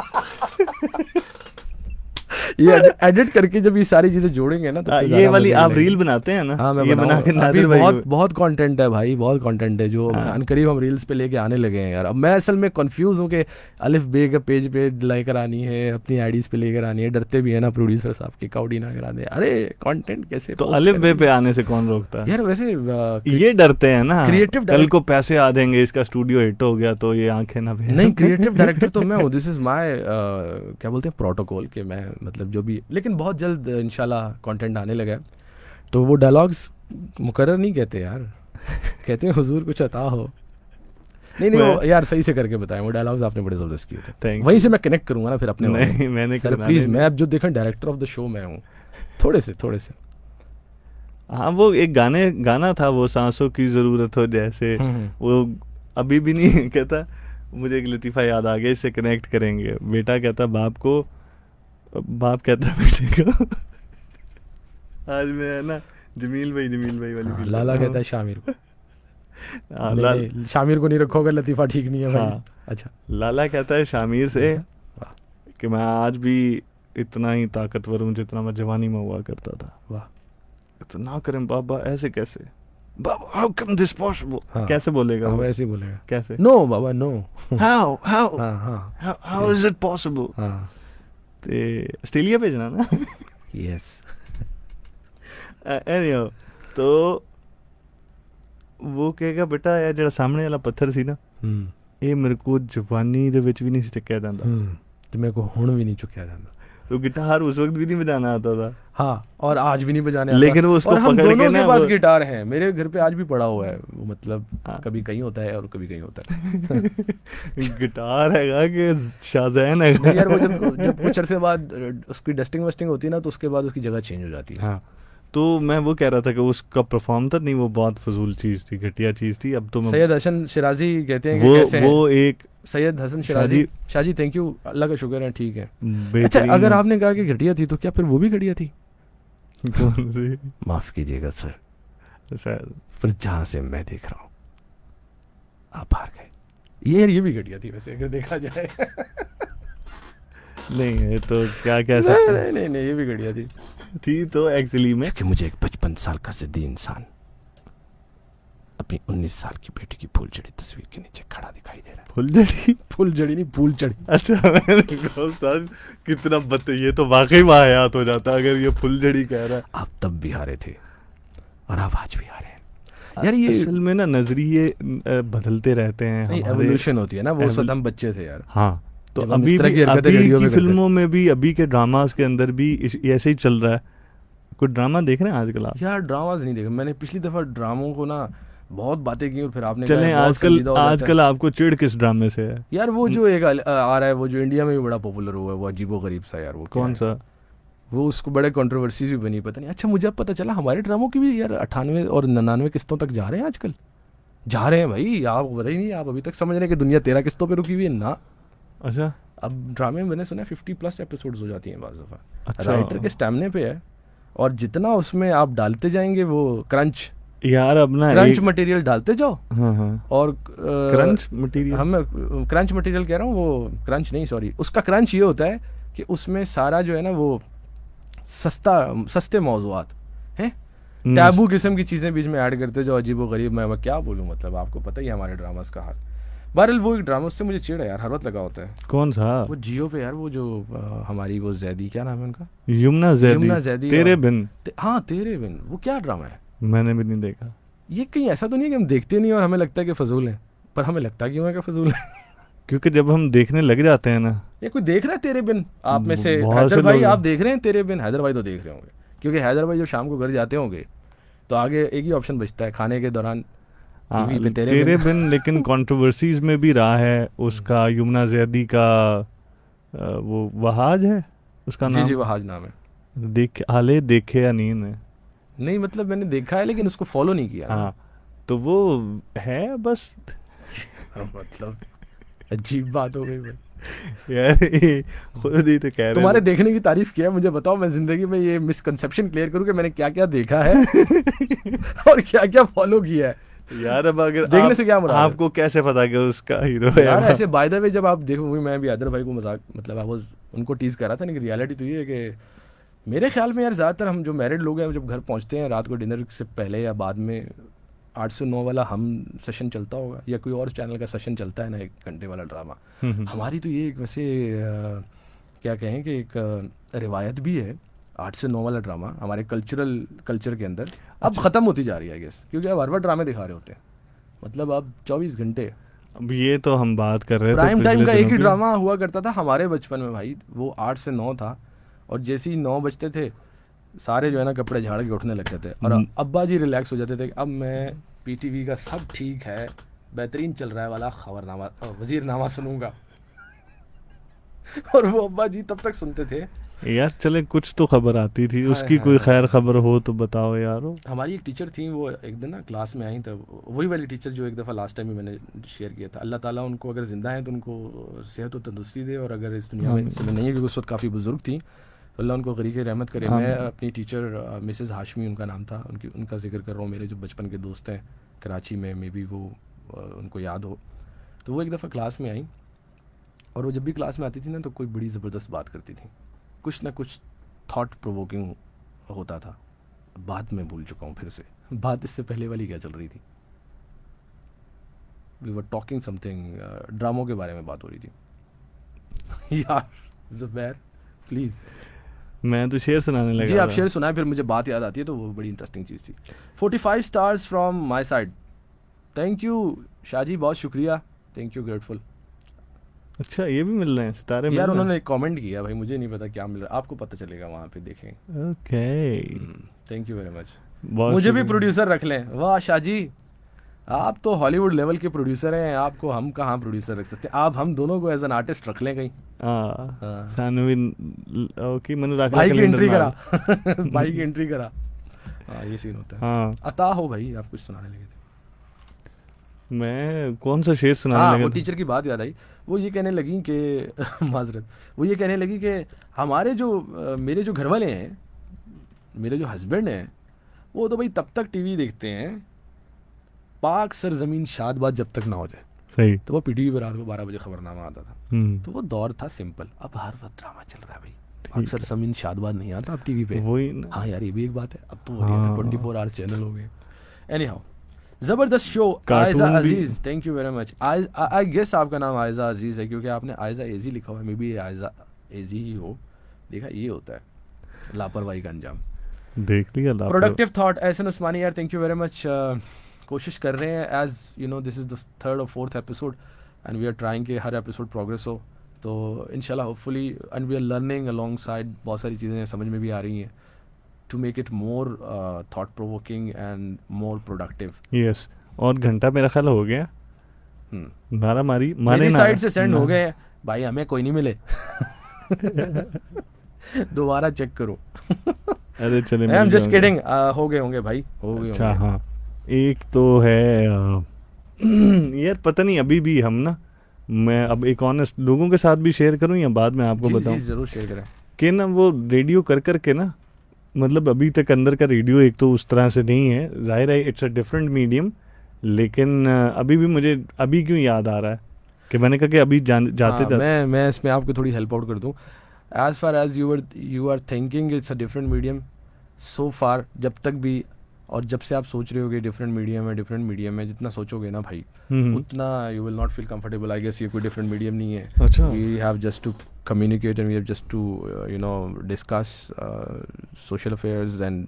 ये एडिट करके जब ये सारी चीजें जोड़ेंगे ना तो फिर ये ज़्यादा वाली मजे आप लगेंगे। रील बनाते हैं ना? हाँ मैं ये बना के अभी नादिर भाई बहुत बहुत कंटेंट है भाई, बहुत कंटेंट है जो हाँ। अनकरीब हम रील्स पे लेके आने लगे हैं यार। अब मैं असल में कंफ्यूज हूँ कि अलिफ बे का पेज पे लेकर आनी है, अपनी आईडीज पे लेकर आनी है, डरते भी है ना प्रोड्यूसर साहब की काउडी ना करा दे। अरे कंटेंट कैसे तो post अलिफ बे करेंगे? पे आने से कौन रोकता है? यार वैसे ये डरते हैं ना creative कल direct- को पैसे आ देंगे, इसका स्टूडियो हिट हो गया तो ये आंखें ना भेज। नहीं क्रिएटिव डायरेक्टर तो मैं हूँ, दिस इज माय क्या बोलते हैं प्रोटोकॉल के मैं मतलब जो भी, लेकिन बहुत जल्द इंशाल्लाह कंटेंट आने लगा है। तो वो डायलॉग्स मुकर्रर नहीं कहते यार, कहते हैं हुजूर कुछ अता हो। नहीं नहीं वो यार सही से करके बताएं, वो डायलॉग्स आपने बड़े जबरदस्त किए थे। Thank वहीं you। से मैं कनेक्ट करूंगा ना फिर अपने वाले। नहीं मैंने सर करना प्लीज नहीं। मैं अब जो देखा डायरेक्टर ऑफ द शो मैं हूँ, थोड़े से हाँ वो एक गाना था वो सांसों की जरूरत हो जैसे, वो अभी भी नहीं कहता। मुझे एक लतीफ़ा याद आ गया, इससे कनेक्ट करेंगे। बेटा कहता बाप को, बाप कहता बेटे को। आज मैं है ना जमील भाई वाली हाँ, feel लाला कर रहा कहता है शामिर को। हूँ। हाँ, नहीं, शामिर को नहीं रखोगे, लतीफ़ा ठीक नहीं है भाई। हाँ। अच्छा लाला कहता है शामिर से वाह कि मैं आज भी इतना ही ताकतवर हूँ जितना मैं जवानी में हुआ करता था। वाह। तो ना करें बाबा, ऐसे कैसे बाबा, हाउ कम दिस पॉसिबल? हाँ। कैसे बोलेगा हाँ, वो? ऐसे ही बोलेगा। कैसे? नो बाबा नो। हाउ हाउ हाँ हाँ हाउ इज इट पॉसिबल? हाँ ते ऑस्ट्रेलिया भेजना ना। यस। एनीहाउ तो वो कहेगा बेटा यार ਜਿਹੜਾ ਸਾਹਮਣੇ ਵਾਲਾ ਪੱਥਰ ਸੀ ਨਾ, ਇਹ ਮੇਰੇ ਕੋ ਜਵਾਨੀ ਦੇ ਵਿੱਚ ਵੀ ਨਹੀਂ ਸੀ ਚੱਕਿਆ ਜਾਂਦਾ। तो मेरे को हुण भी नहीं चुकिया जाता। तो गिटार उस वक्त भी नहीं बजाना आता था। हाँ और आज भी नहीं बजाने आता। लेकिन वो उसको और हम पकड़ के दोनों ना के पास वो- गिटार हैं, मेरे घर पे आज भी पड़ा हुआ है वो, मतलब हाँ। कभी कहीं होता है और कभी कहीं होता है। गिटार हैगा कि शाज़ैन नहीं हैगा? यार वो जब कुछ अरसे बाद उसकी डस्टिंग वस्टिंग होती है ना, तो उसके बाद उसकी जगह चेंज हो जाती है। हाँ तो मैं वो कह रहा था कि उसका परफॉर्म था नहीं, वो बहुत फजूल चीज़ थी, घटिया चीज़ थी। अब तो मैं सैयद हसन शिराजी कहते हैं कि वो कैसे हैं? वो एक सैयद हसन शिराजी शाहजी थैंक यू, अल्लाह का शुक्र है ठीक है। अच्छा बेहतरीन। अगर आपने कहा कि घटिया थी तो क्या फिर वो भी घटिया थी? कौन सी? माफ कीजिएगा सर, शायद फिर जहाँ से मैं देख रहा हूँ आप हार गए। ये भी घटिया थी वैसे अगर देखा जाए। नहीं है तो क्या कह नहीं, सकते नहीं नहीं नहीं ये भी घटिया थी तो एक्चुअली में। क्योंकि मुझे एक 55 साल का जिद्दी इंसान अपनी 19 साल की बेटी की फूलझड़ी तस्वीर के नीचे खड़ा दिखाई दे रहा है। फुलझड़ी? फूलझड़ी नहीं फूलझड़ी। अच्छा मैंने कहा उस्ताद कितना ये तो वाकई वाहियात हो जाता अगर ये फुलझड़ी कह रहा है। आप तब भी हारे थे और आप आज भी हारे हैं। यार ये असल में ना नजरिए बदलते रहते हैं नहीं हमारे। एवोल्यूशन होती है ना, वो सब हम बच्चे थे यार। हाँ तो जब हम अभी इस तरह भी की हरकतें अभी रेडियो की पे करते फिल्मों में भी, अभी के ड्रामास के अंदर भी ऐसे ही चल रहा है। कोई ड्रामा देख रहे हैं आजकल आप? यार ड्रामाज नहीं देखा मैंने, पिछली दफा ड्रामों को ना बहुत बातें की और फिर आपने चलें कहा बहुत संजीदा हो जाता है। आजकल आपको चिढ़ किस ड्रामे से है? यार वो जो एक आ रहा है वो जो इंडिया में भी बड़ा पॉपुलर हुआ है, वो अजीबो गरीब सा यार, वो क्या कौन है? सा? वो उसको बड़े कंट्रोवर्सीज भी बनी, पता नहीं। अच्छा मुझे अब पता चला हमारे ड्रामों की भी यार 98 और 99 किस्तों तक जा रहे हैं आजकल, जा रहे हैं भाई, आपको पता ही नहीं, आप अभी तक समझ रहे हैं कि दुनिया 13 किस्तों पे रुकी हुई है ना। अच्छा अब ड्रामे में मैंने सुना है 50+ एपिसोड्स हो जाती हैं बाज़ दफ़ा। अच्छा राइटर के स्टैमिने पे है, और जितना उसमें आप डालते जाएंगे वो क्रंच यार अब ना क्रंच एक मटेरियल डालते जाओ। हाँ हाँ और क्रंच मटेरियल हम क्रंच मटेरियल कह रहा हूँ, वो क्रंच नहीं, सॉरी, उसका क्रंच ये होता है कि उसमें सारा जो है ना वो सस्ते मौज़ूआत हैं, टैबू किस्म की चीज़ें बीच में ऐड करते जो अजीब व गरीब। मैं क्या बोलूँ, मतलब आपको पता ही है हमारे ड्रामास का हाल। बहरहाल वो एक ड्रामा, उससे मुझे चिढ़ है यार, हर वक्त लगा होता है। कौन सा? वो जियो पे यार, वो जो हमारी वो जैदी, क्या नाम है उनका, यमुना यमुना जैदी जैदी तेरे और बिन। हाँ तेरे बिन, वो क्या ड्रामा है? मैंने भी नहीं देखा। ये कहीं ऐसा तो नहीं है कि हम देखते नहीं और हमें लगता है कि फजूल है, पर हमें लगता क्यों है कि फजूल है? क्योंकि जब हम देखने लग जाते हैं ना, ये कोई देख रहा है तेरे बिन आप में से? बहुत से हैदर भाई लोग आप हैं। देख रहे हैं तेरे बिन? हैदर भाई तो देख रहे होंगे, क्योंकि हैदर भाई जब शाम को घर जाते होंगे तो आगे एक ही ऑप्शन बचता है खाने के दौरान, हाँ, टीवी पे तेरे तेरे बिन। बिन लेकिन कंट्रोवर्सीज में भी रहा है उसका, यमुना जैदी का वो वहाज है उसका जी जी, नाम। वो हाज नाम है। देख हाले देखे या नहीं ने। नहीं मतलब मैंने देखा है लेकिन उसको फॉलो नहीं किया ना। हाँ तो वो है बस। हाँ, मतलब अजीब बात हो गई भाई। यार ये खुद ही तो कह रहे तुम्हारे थे। देखने की तारीफ किया, मुझे बताओ मैं जिंदगी में ये मिसकंसेप्शन क्लियर करूं कि मैंने क्या क्या देखा है और क्या क्या फॉलो किया है। यार अब अगर देखने से क्या मुराद है? आपको कैसे पता कि उसका हीरो है? यार ऐसे बाय द वे जब आप देखोगे, मैं भी हैदर भाई को मजाक, मतलब आई वाज उनको टीज कर रहा था, लेकिन रियलिटी तो ये है कि मेरे ख्याल में यार ज़्यादातर हम जो मैरिड लोग हैं जब घर पहुंचते हैं रात को डिनर से पहले या बाद में 8 से 9 वाला हम सेशन चलता होगा, या कोई और चैनल का सेशन चलता है ना 1 घंटे वाला ड्रामा। हमारी तो ये एक वैसे क्या कहें कि एक रिवायत भी है, 8 से 9 वाला ड्रामा हमारे कल्चर के अंदर अब ख़त्म होती जा रही है आई गेस, क्योंकि अब हर बार ड्रामे दिखा रहे होते हैं, मतलब अब 24 घंटे। अब ये तो हम बात कर रहे थे प्राइम टाइम पिछले का एक दिनों ही की। ड्रामा हुआ करता था हमारे बचपन में भाई, वो 8 से 9 था, और जैसे ही 9 बजते थे सारे जो है ना कपड़े झाड़ के उठने लग जाते और अब्बा जी रिलैक्स हो जाते थे कि अब मैं पीटीवी का सब ठीक है बेहतरीन चल रहा है वाला खबरनामा वजीरनामा सुनूंगा और वो अब्बा जी तब तक सुनते थे। यार चले कुछ तो खबर आती थी हाय उसकी, हाय कोई हाय खैर हाय। खबर हो तो बताओ यारो। हमारी एक टीचर थी, वो एक दिन ना क्लास में आई, तब वही वाली टीचर जो एक दफ़ा लास्ट टाइम भी मैंने शेयर किया था। अल्लाह ताला उनको अगर ज़िंदा है तो उनको सेहत और तंदुरुस्ती दे, और अगर इस दुनिया में इस समय नहीं है क्योंकि उस वक्त काफ़ी बुजुर्ग थी, तो अल्लाह उनको गरीक़ रहमत करे। मैं अपनी टीचर मिसेज़ हाशमी उनका नाम था, उनका जिक्र कर रहा हूँ, मेरे जो बचपन के दोस्त हैं कराची में, मे बी वो उनको याद हो। तो वो एक दफ़ा क्लास में आई, और वो जब भी क्लास में आती थी ना तो कोई बड़ी ज़बरदस्त बात करती थी, कुछ ना कुछ थॉट प्रोवोकिंग होता था। बात मैं भूल चुका हूँ फिर से, बात इससे पहले वाली क्या चल रही थी, वी वर टॉकिंग समथिंग, ड्रामों के बारे में बात हो रही थी यार ज़ुबैर प्लीज़। मैं तो शेर सुनाने लगा जी आप था। शेयर सुनाए, फिर मुझे बात याद आती है, तो वो बड़ी इंटरेस्टिंग चीज़ थी। 45 stars from my side, thank you Shahji, बहुत शुक्रिया, थैंक यू, ग्रेटफुल। अच्छा ये भी मिल रहे हैं सितारे मिल यार रहे हैं? उन्होंने कमेंट किया भाई, मुझे नहीं पता क्या मिल रहा है, आपको पता चलेगा वहाँ पे देखें। Okay thank you very much. बहुत मुझे भी शुक्रिया। प्रोड्यूसर रख लें, वाह शाहजी, आप तो हॉलीवुड लेवल के प्रोड्यूसर हैं, आपको हम कहाँ प्रोड्यूसर रख सकते हैं, आप हम दोनों को एज एन आर्टिस्ट रख लें कहीं। हाँ। सानवीन ओके मैंने रखा भाई की कैलेंडर एंट्री में। करा भाई की एंट्री करा। हाँ ये सीन होता है। हाँ अता हो भाई, आप कुछ सुनाने लगे थे। मैं कौन सा शेर सुनाने हाँ वो लगा था? टीचर की बात याद आई, वो ये कहने लगी कि माजरत, वो ये कहने लगी कि हमारे जो मेरे जो घर वाले हैं, मेरे जो हस्बैंड हैं, वो तो भाई तब तक टीवी देखते हैं पाक सरजमीन शादबाद जब तक ना हो जाए। सही। तो वो पीटीवी पर रात को 12 बजे खबरनामा आता था, तो वो दौर था सिंपल। अब हर वक्त ड्रामा चल रहा है भाई, पाक सरजमीन शादबाद नहीं आता अब टीवी पे। वही ना। हाँ यार ये भी एक बात है, अब तो हाँ। 24 आवर्स चैनल हो गए। एनी हाउ ज़बरदस्त शो। कार्टून आयजा भी- Aziz, thank you very much. I guess आपका नाम आयजा अजीज़ है क्योंकि आपने आयजा एजी लिखा हुआ है, मे बी आयजा एजी ही हो। देखा ये होता है लापरवाही का अंजाम। देख लिया लापरवाही। प्रोडक्टिव थॉट एहसन उस्मानी, यार थैंक यू वेरी मच। कोशिश कर रहे हैं, as you know this is the 3rd और 4th episode and we are trying कि हर एपिसोड प्रोग्रेस हो, तो इंशाल्लाह hopefully, and we are learning alongside, बहुत सारी चीज़ें समझ में भी आ रही हैं, to make it more thought provoking and more productive. Yes और घंटा मेरा ख्याल हो गया। नारा मारी मारे मेरी नारा। साइड से सेंड हो गए हैं भाई, हमें कोई नहीं मिले दोबारा चेक करो। अरे चले आई एम मिल जस्ट जाओगे। किडिंग, हो गए होंगे भाई, हो गए अच्छा होंगे। हाँ एक तो है यार पता नहीं अभी भी हम ना, मैं अब एक ऑनेस्ट लोगों के साथ भी शेयर करूं या बाद में आपको जी बताऊं ज़रूर शेयर करें। कि ना वो रेडियो कर कर के ना, मतलब अभी तक अंदर का रेडियो एक तो उस तरह से नहीं है, जाहिर है इट्स अ डिफरेंट मीडियम, लेकिन अभी भी मुझे अभी क्यों याद आ रहा है कि मैंने कहा कि अभी जाते हाँ, जाते मैं इसमें आपको थोड़ी हेल्प आउट कर दूँ। As far as you are thinking it's a different medium, so far जब तक भी, और जब से आप सोच रहे होगे डिफरेंट मीडियम है, जितना सोचोगे ना भाई हम्म। उतना you will not feel comfortable. I guess ये कोई डिफरेंट मीडियम नहीं है। अच्छा। We have just to communicate and we have just to you know discuss social affairs and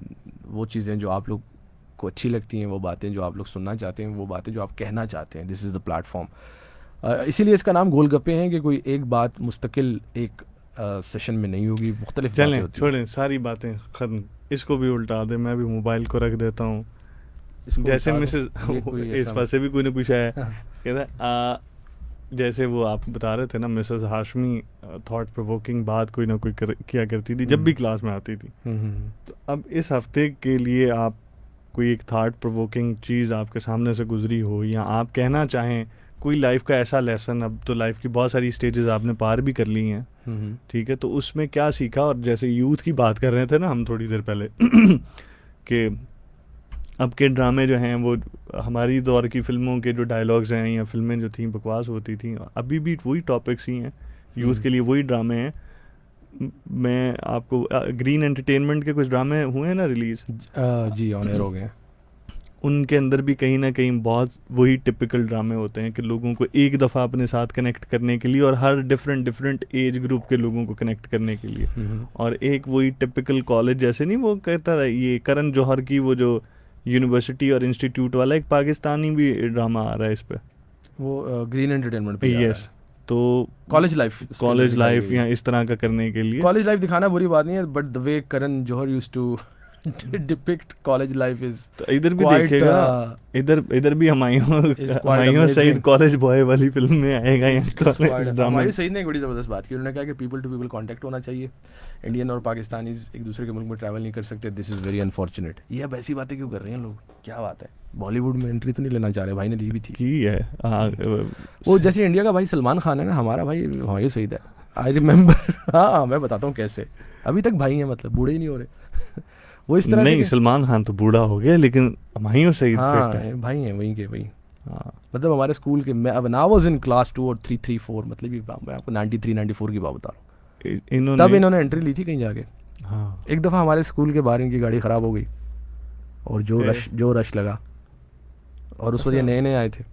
वो चीज़ें जो आप लोग को अच्छी लगती हैं, वो बातें जो आप लोग सुनना चाहते हैं, वो बातें जो आप कहना चाहते हैं, दिस इज़ द प्लेटफॉर्म। इसीलिए इसका नाम गोलगप्पे हैं कि कोई एक बात मुस्तकिल एक सेशन में नहीं होगी, मुख्तलिफ बातें चलें होती हैं। छोड़ें सारी बातें खत्म, इसको भी उल्टा दे, मैं भी मोबाइल को रख देता हूँ। इसको जैसे उठा दो, मिसेस ये कोई इस ऐसा पास से भी कोई ने पूछा है, कहता है जैसे वो आप बता रहे थे ना मिसेस हाशमी थॉट प्रोवोकिंग बात कोई ना कोई किया करती थी जब भी क्लास में आती थी। तो अब इस हफ्ते के लिए आप कोई एक थॉट प्रोवोकिंग चीज़ आपके सामने से गुजरी हो, या आप कहना चाहें कोई लाइफ का ऐसा लेसन, अब तो लाइफ की बहुत सारी स्टेजेस आपने पार भी कर ली हैं, ठीक है, तो उसमें क्या सीखा? और जैसे यूथ की बात कर रहे थे ना हम थोड़ी देर पहले कि अब के ड्रामे जो हैं वो हमारी दौर की फिल्मों के जो डायलॉग्स हैं या फिल्में जो थी बकवास होती थी, अभी भी वही टॉपिक्स ही हैं, यूथ के लिए वही ड्रामे हैं। मैं आपको ग्रीन एंटरटेनमेंट के कुछ ड्रामे हुए हैं ना रिलीज, जी ऑन एयर हो गए। उनके अंदर भी कहीं ना कहीं बहुत वही टिपिकल ड्रामे होते हैं कि लोगों को एक दफ़ा अपने साथ कनेक्ट करने के लिए, और हर डिफरेंट एज ग्रुप के लोगों को कनेक्ट करने के लिए, और एक वही टिपिकल कॉलेज, जैसे नहीं वो कहता है ये करण जौहर की वो जो यूनिवर्सिटी और इंस्टीट्यूट वाला एक पाकिस्तानी भी ड्रामा आ रहा है इस पे, वो ग्रीन एंटरटेनमेंट पे यस, तो कॉलेज लाइफ या इस तरह का करने के लिए कॉलेज लाइफ दिखाना बुरी बात नहीं है, but the way Karan Johar used to depict college life is तो इधर भी quite, देखिएगा, इधर भी is quite Humayun amazing. Saeed college boy वाली फिल्म में आएगा या कॉलेज ड्रामा। हमारी सही ने एक बड़ी ज़बरदस्त बात की, उन्होंने कहा कि पीपल टू पीपल कांटेक्ट होना चाहिए, इंडियन और पाकिस्तानीज एक दूसरे के मुल्क में ट्रैवल नहीं कर सकते, दिस इज़ वेरी अनफॉर्चुनेट। ये अब ऐसी बातें क्यों कर रहे हैं लोग, क्या बात है? बॉलीवुड में एंट्री तो नहीं लेना चाह रहे, भाई ने ली भी थी की है वो, जैसे इंडिया का भाई सलमान खान है ना, हमारा भाई हमायूं सईद है, आई रिमेंबर। हाँ मैं बताता हूँ कैसे, अभी तक भाई हैं, मतलब बूढ़े ही नहीं हो रहे। वो इस तरह नहीं, सलमान खान तो बूढ़ा हो गया, लेकिन हमायूं सईद हाँ फिट है। भाई हैं वहीं के वही। हाँ, मतलब हमारे स्कूल के, मैं अब ना वाज इन क्लास 2 और 3 4, मतलब ये मैं आपको 93 94 की बात बता रहा हूँ, तब इन्होंने एंट्री ली थी कहीं जाके। हाँ, एक दफ़ा हमारे स्कूल के बाहर इनकी गाड़ी ख़राब हो गई, और जो रश लगा, और उस वक्त ये नए नए आए थे।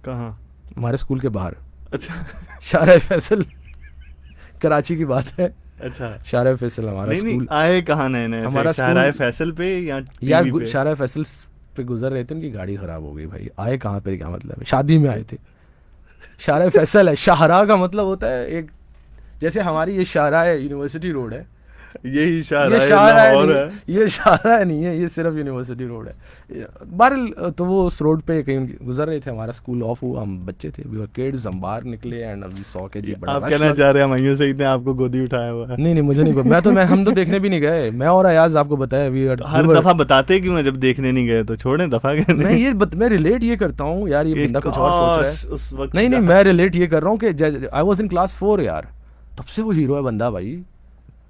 कहाँ? हमारे स्कूल के बाहर, अच्छा शारा फैसल, कराची की बात है। अच्छा, शारा फैसल हमारा नहीं स्कूल, आए कहाँ नए हमारा शाहराए फैसल पे या यार टीवी पे? शारा फैसल पे गुजर रहे थे, उनकी गाड़ी ख़राब हो गई भाई। आए कहाँ पे, क्या मतलब है? शादी में आए थे। शारा फैसल है, शाहरा का मतलब होता है एक, जैसे हमारी ये शाहरा यूनिवर्सिटी रोड है, यही शाहराए ये शाहरा लाहौर नहीं, है। ये शाहरा नहीं है, ये सिर्फ यूनिवर्सिटी रोड है। बहरहाल तो वो उस रोड पे कहीं गुजर रहे थे, हमारा स्कूल ऑफ हुआ, हम बच्चे थे, वी वर किड्स, हम बाहर निकले एंड वी सॉ के जी बड़ा आप rush कहना लगा। चाह रहे हैं हमायूं सईद ने आपको गोदी उठाया हुआ है? नहीं मुझे नहीं, हम तो देखने भी नहीं गए, मैं और अयाज आपको बताया, वी तो हर दफा बताते क्यों हैं जब देखने नहीं गए? तो छोड़ें दफा के। मैं रिलेट ये करता हूँ यार, ये बंदा कुछ और सोच रहा है। उस वक्त नहीं मैं रिलेट ये कर रहा हूँ कि आई वॉज इन क्लास 4 यार, तब से वो हीरो है बंदा भाई,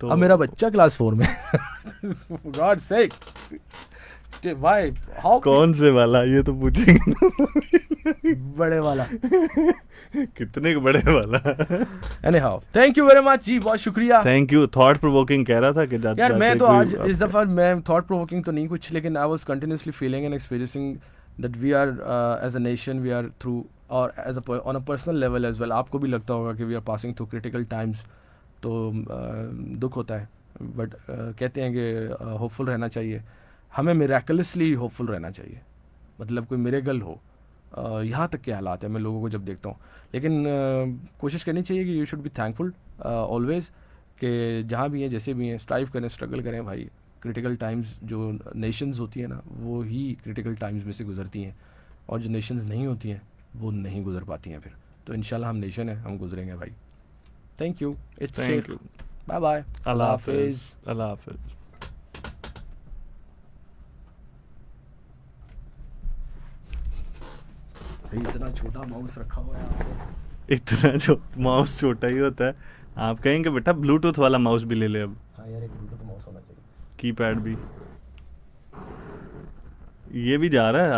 तो अब मेरा बच्चा क्लास 4 में। गॉड सेक, व्हाई, हाउ, कौन से वाला ये तो पूछेंगे। बड़े वाला। कितने बड़े वाला? Anyhow thank you very much जी, बहुत शुक्रिया। Thank you. थॉट प्रोवोकिंग कह रहा था कि जाते यार मैं तो कोई आज इस दफ़ा मैं थॉट प्रोवोकिंग तो नहीं कुछ, लेकिन I was continuously feeling and experiencing that we are as a nation, we are through, और as on a personal level as well, आपको भी लगता होगा कि we are passing through critical times, तो दुख होता है, बट कहते हैं कि होपफुल रहना चाहिए, हमें मिरेकलसली होपफुल रहना चाहिए, मतलब कोई मिरेकल हो। यहाँ तक के हालात है मैं लोगों को जब देखता हूँ, लेकिन कोशिश करनी चाहिए कि you should be thankful always, कि जहाँ भी हैं जैसे भी हैं स्ट्राइव करें, स्ट्रगल करें भाई। क्रिटिकल टाइम्स जो नेशंस होती हैं ना, वो ही क्रिटिकल टाइम्स में से गुजरती हैं, और जो नेशंस नहीं होती हैं वो नहीं गुजर पाती हैं फिर। तो इंशाल्लाह हम नेशन है, हम गुजरेंगे भाई। Thank you, it's thank you, bye bye, अल्लाह हाफिज़, अल्लाह हाफिज़। भाई इतना छोटा माउस रखा हुआ है आपने। इतना जो माउस छोटा ही होता है। आप कहेंगे बेटा ब्लूटूथ वाला माउस भी ले ले अब, हाँ यार, एक ब्लूटूथ माउस होना चाहिए। कीपैड भी। ये भी जा रहा है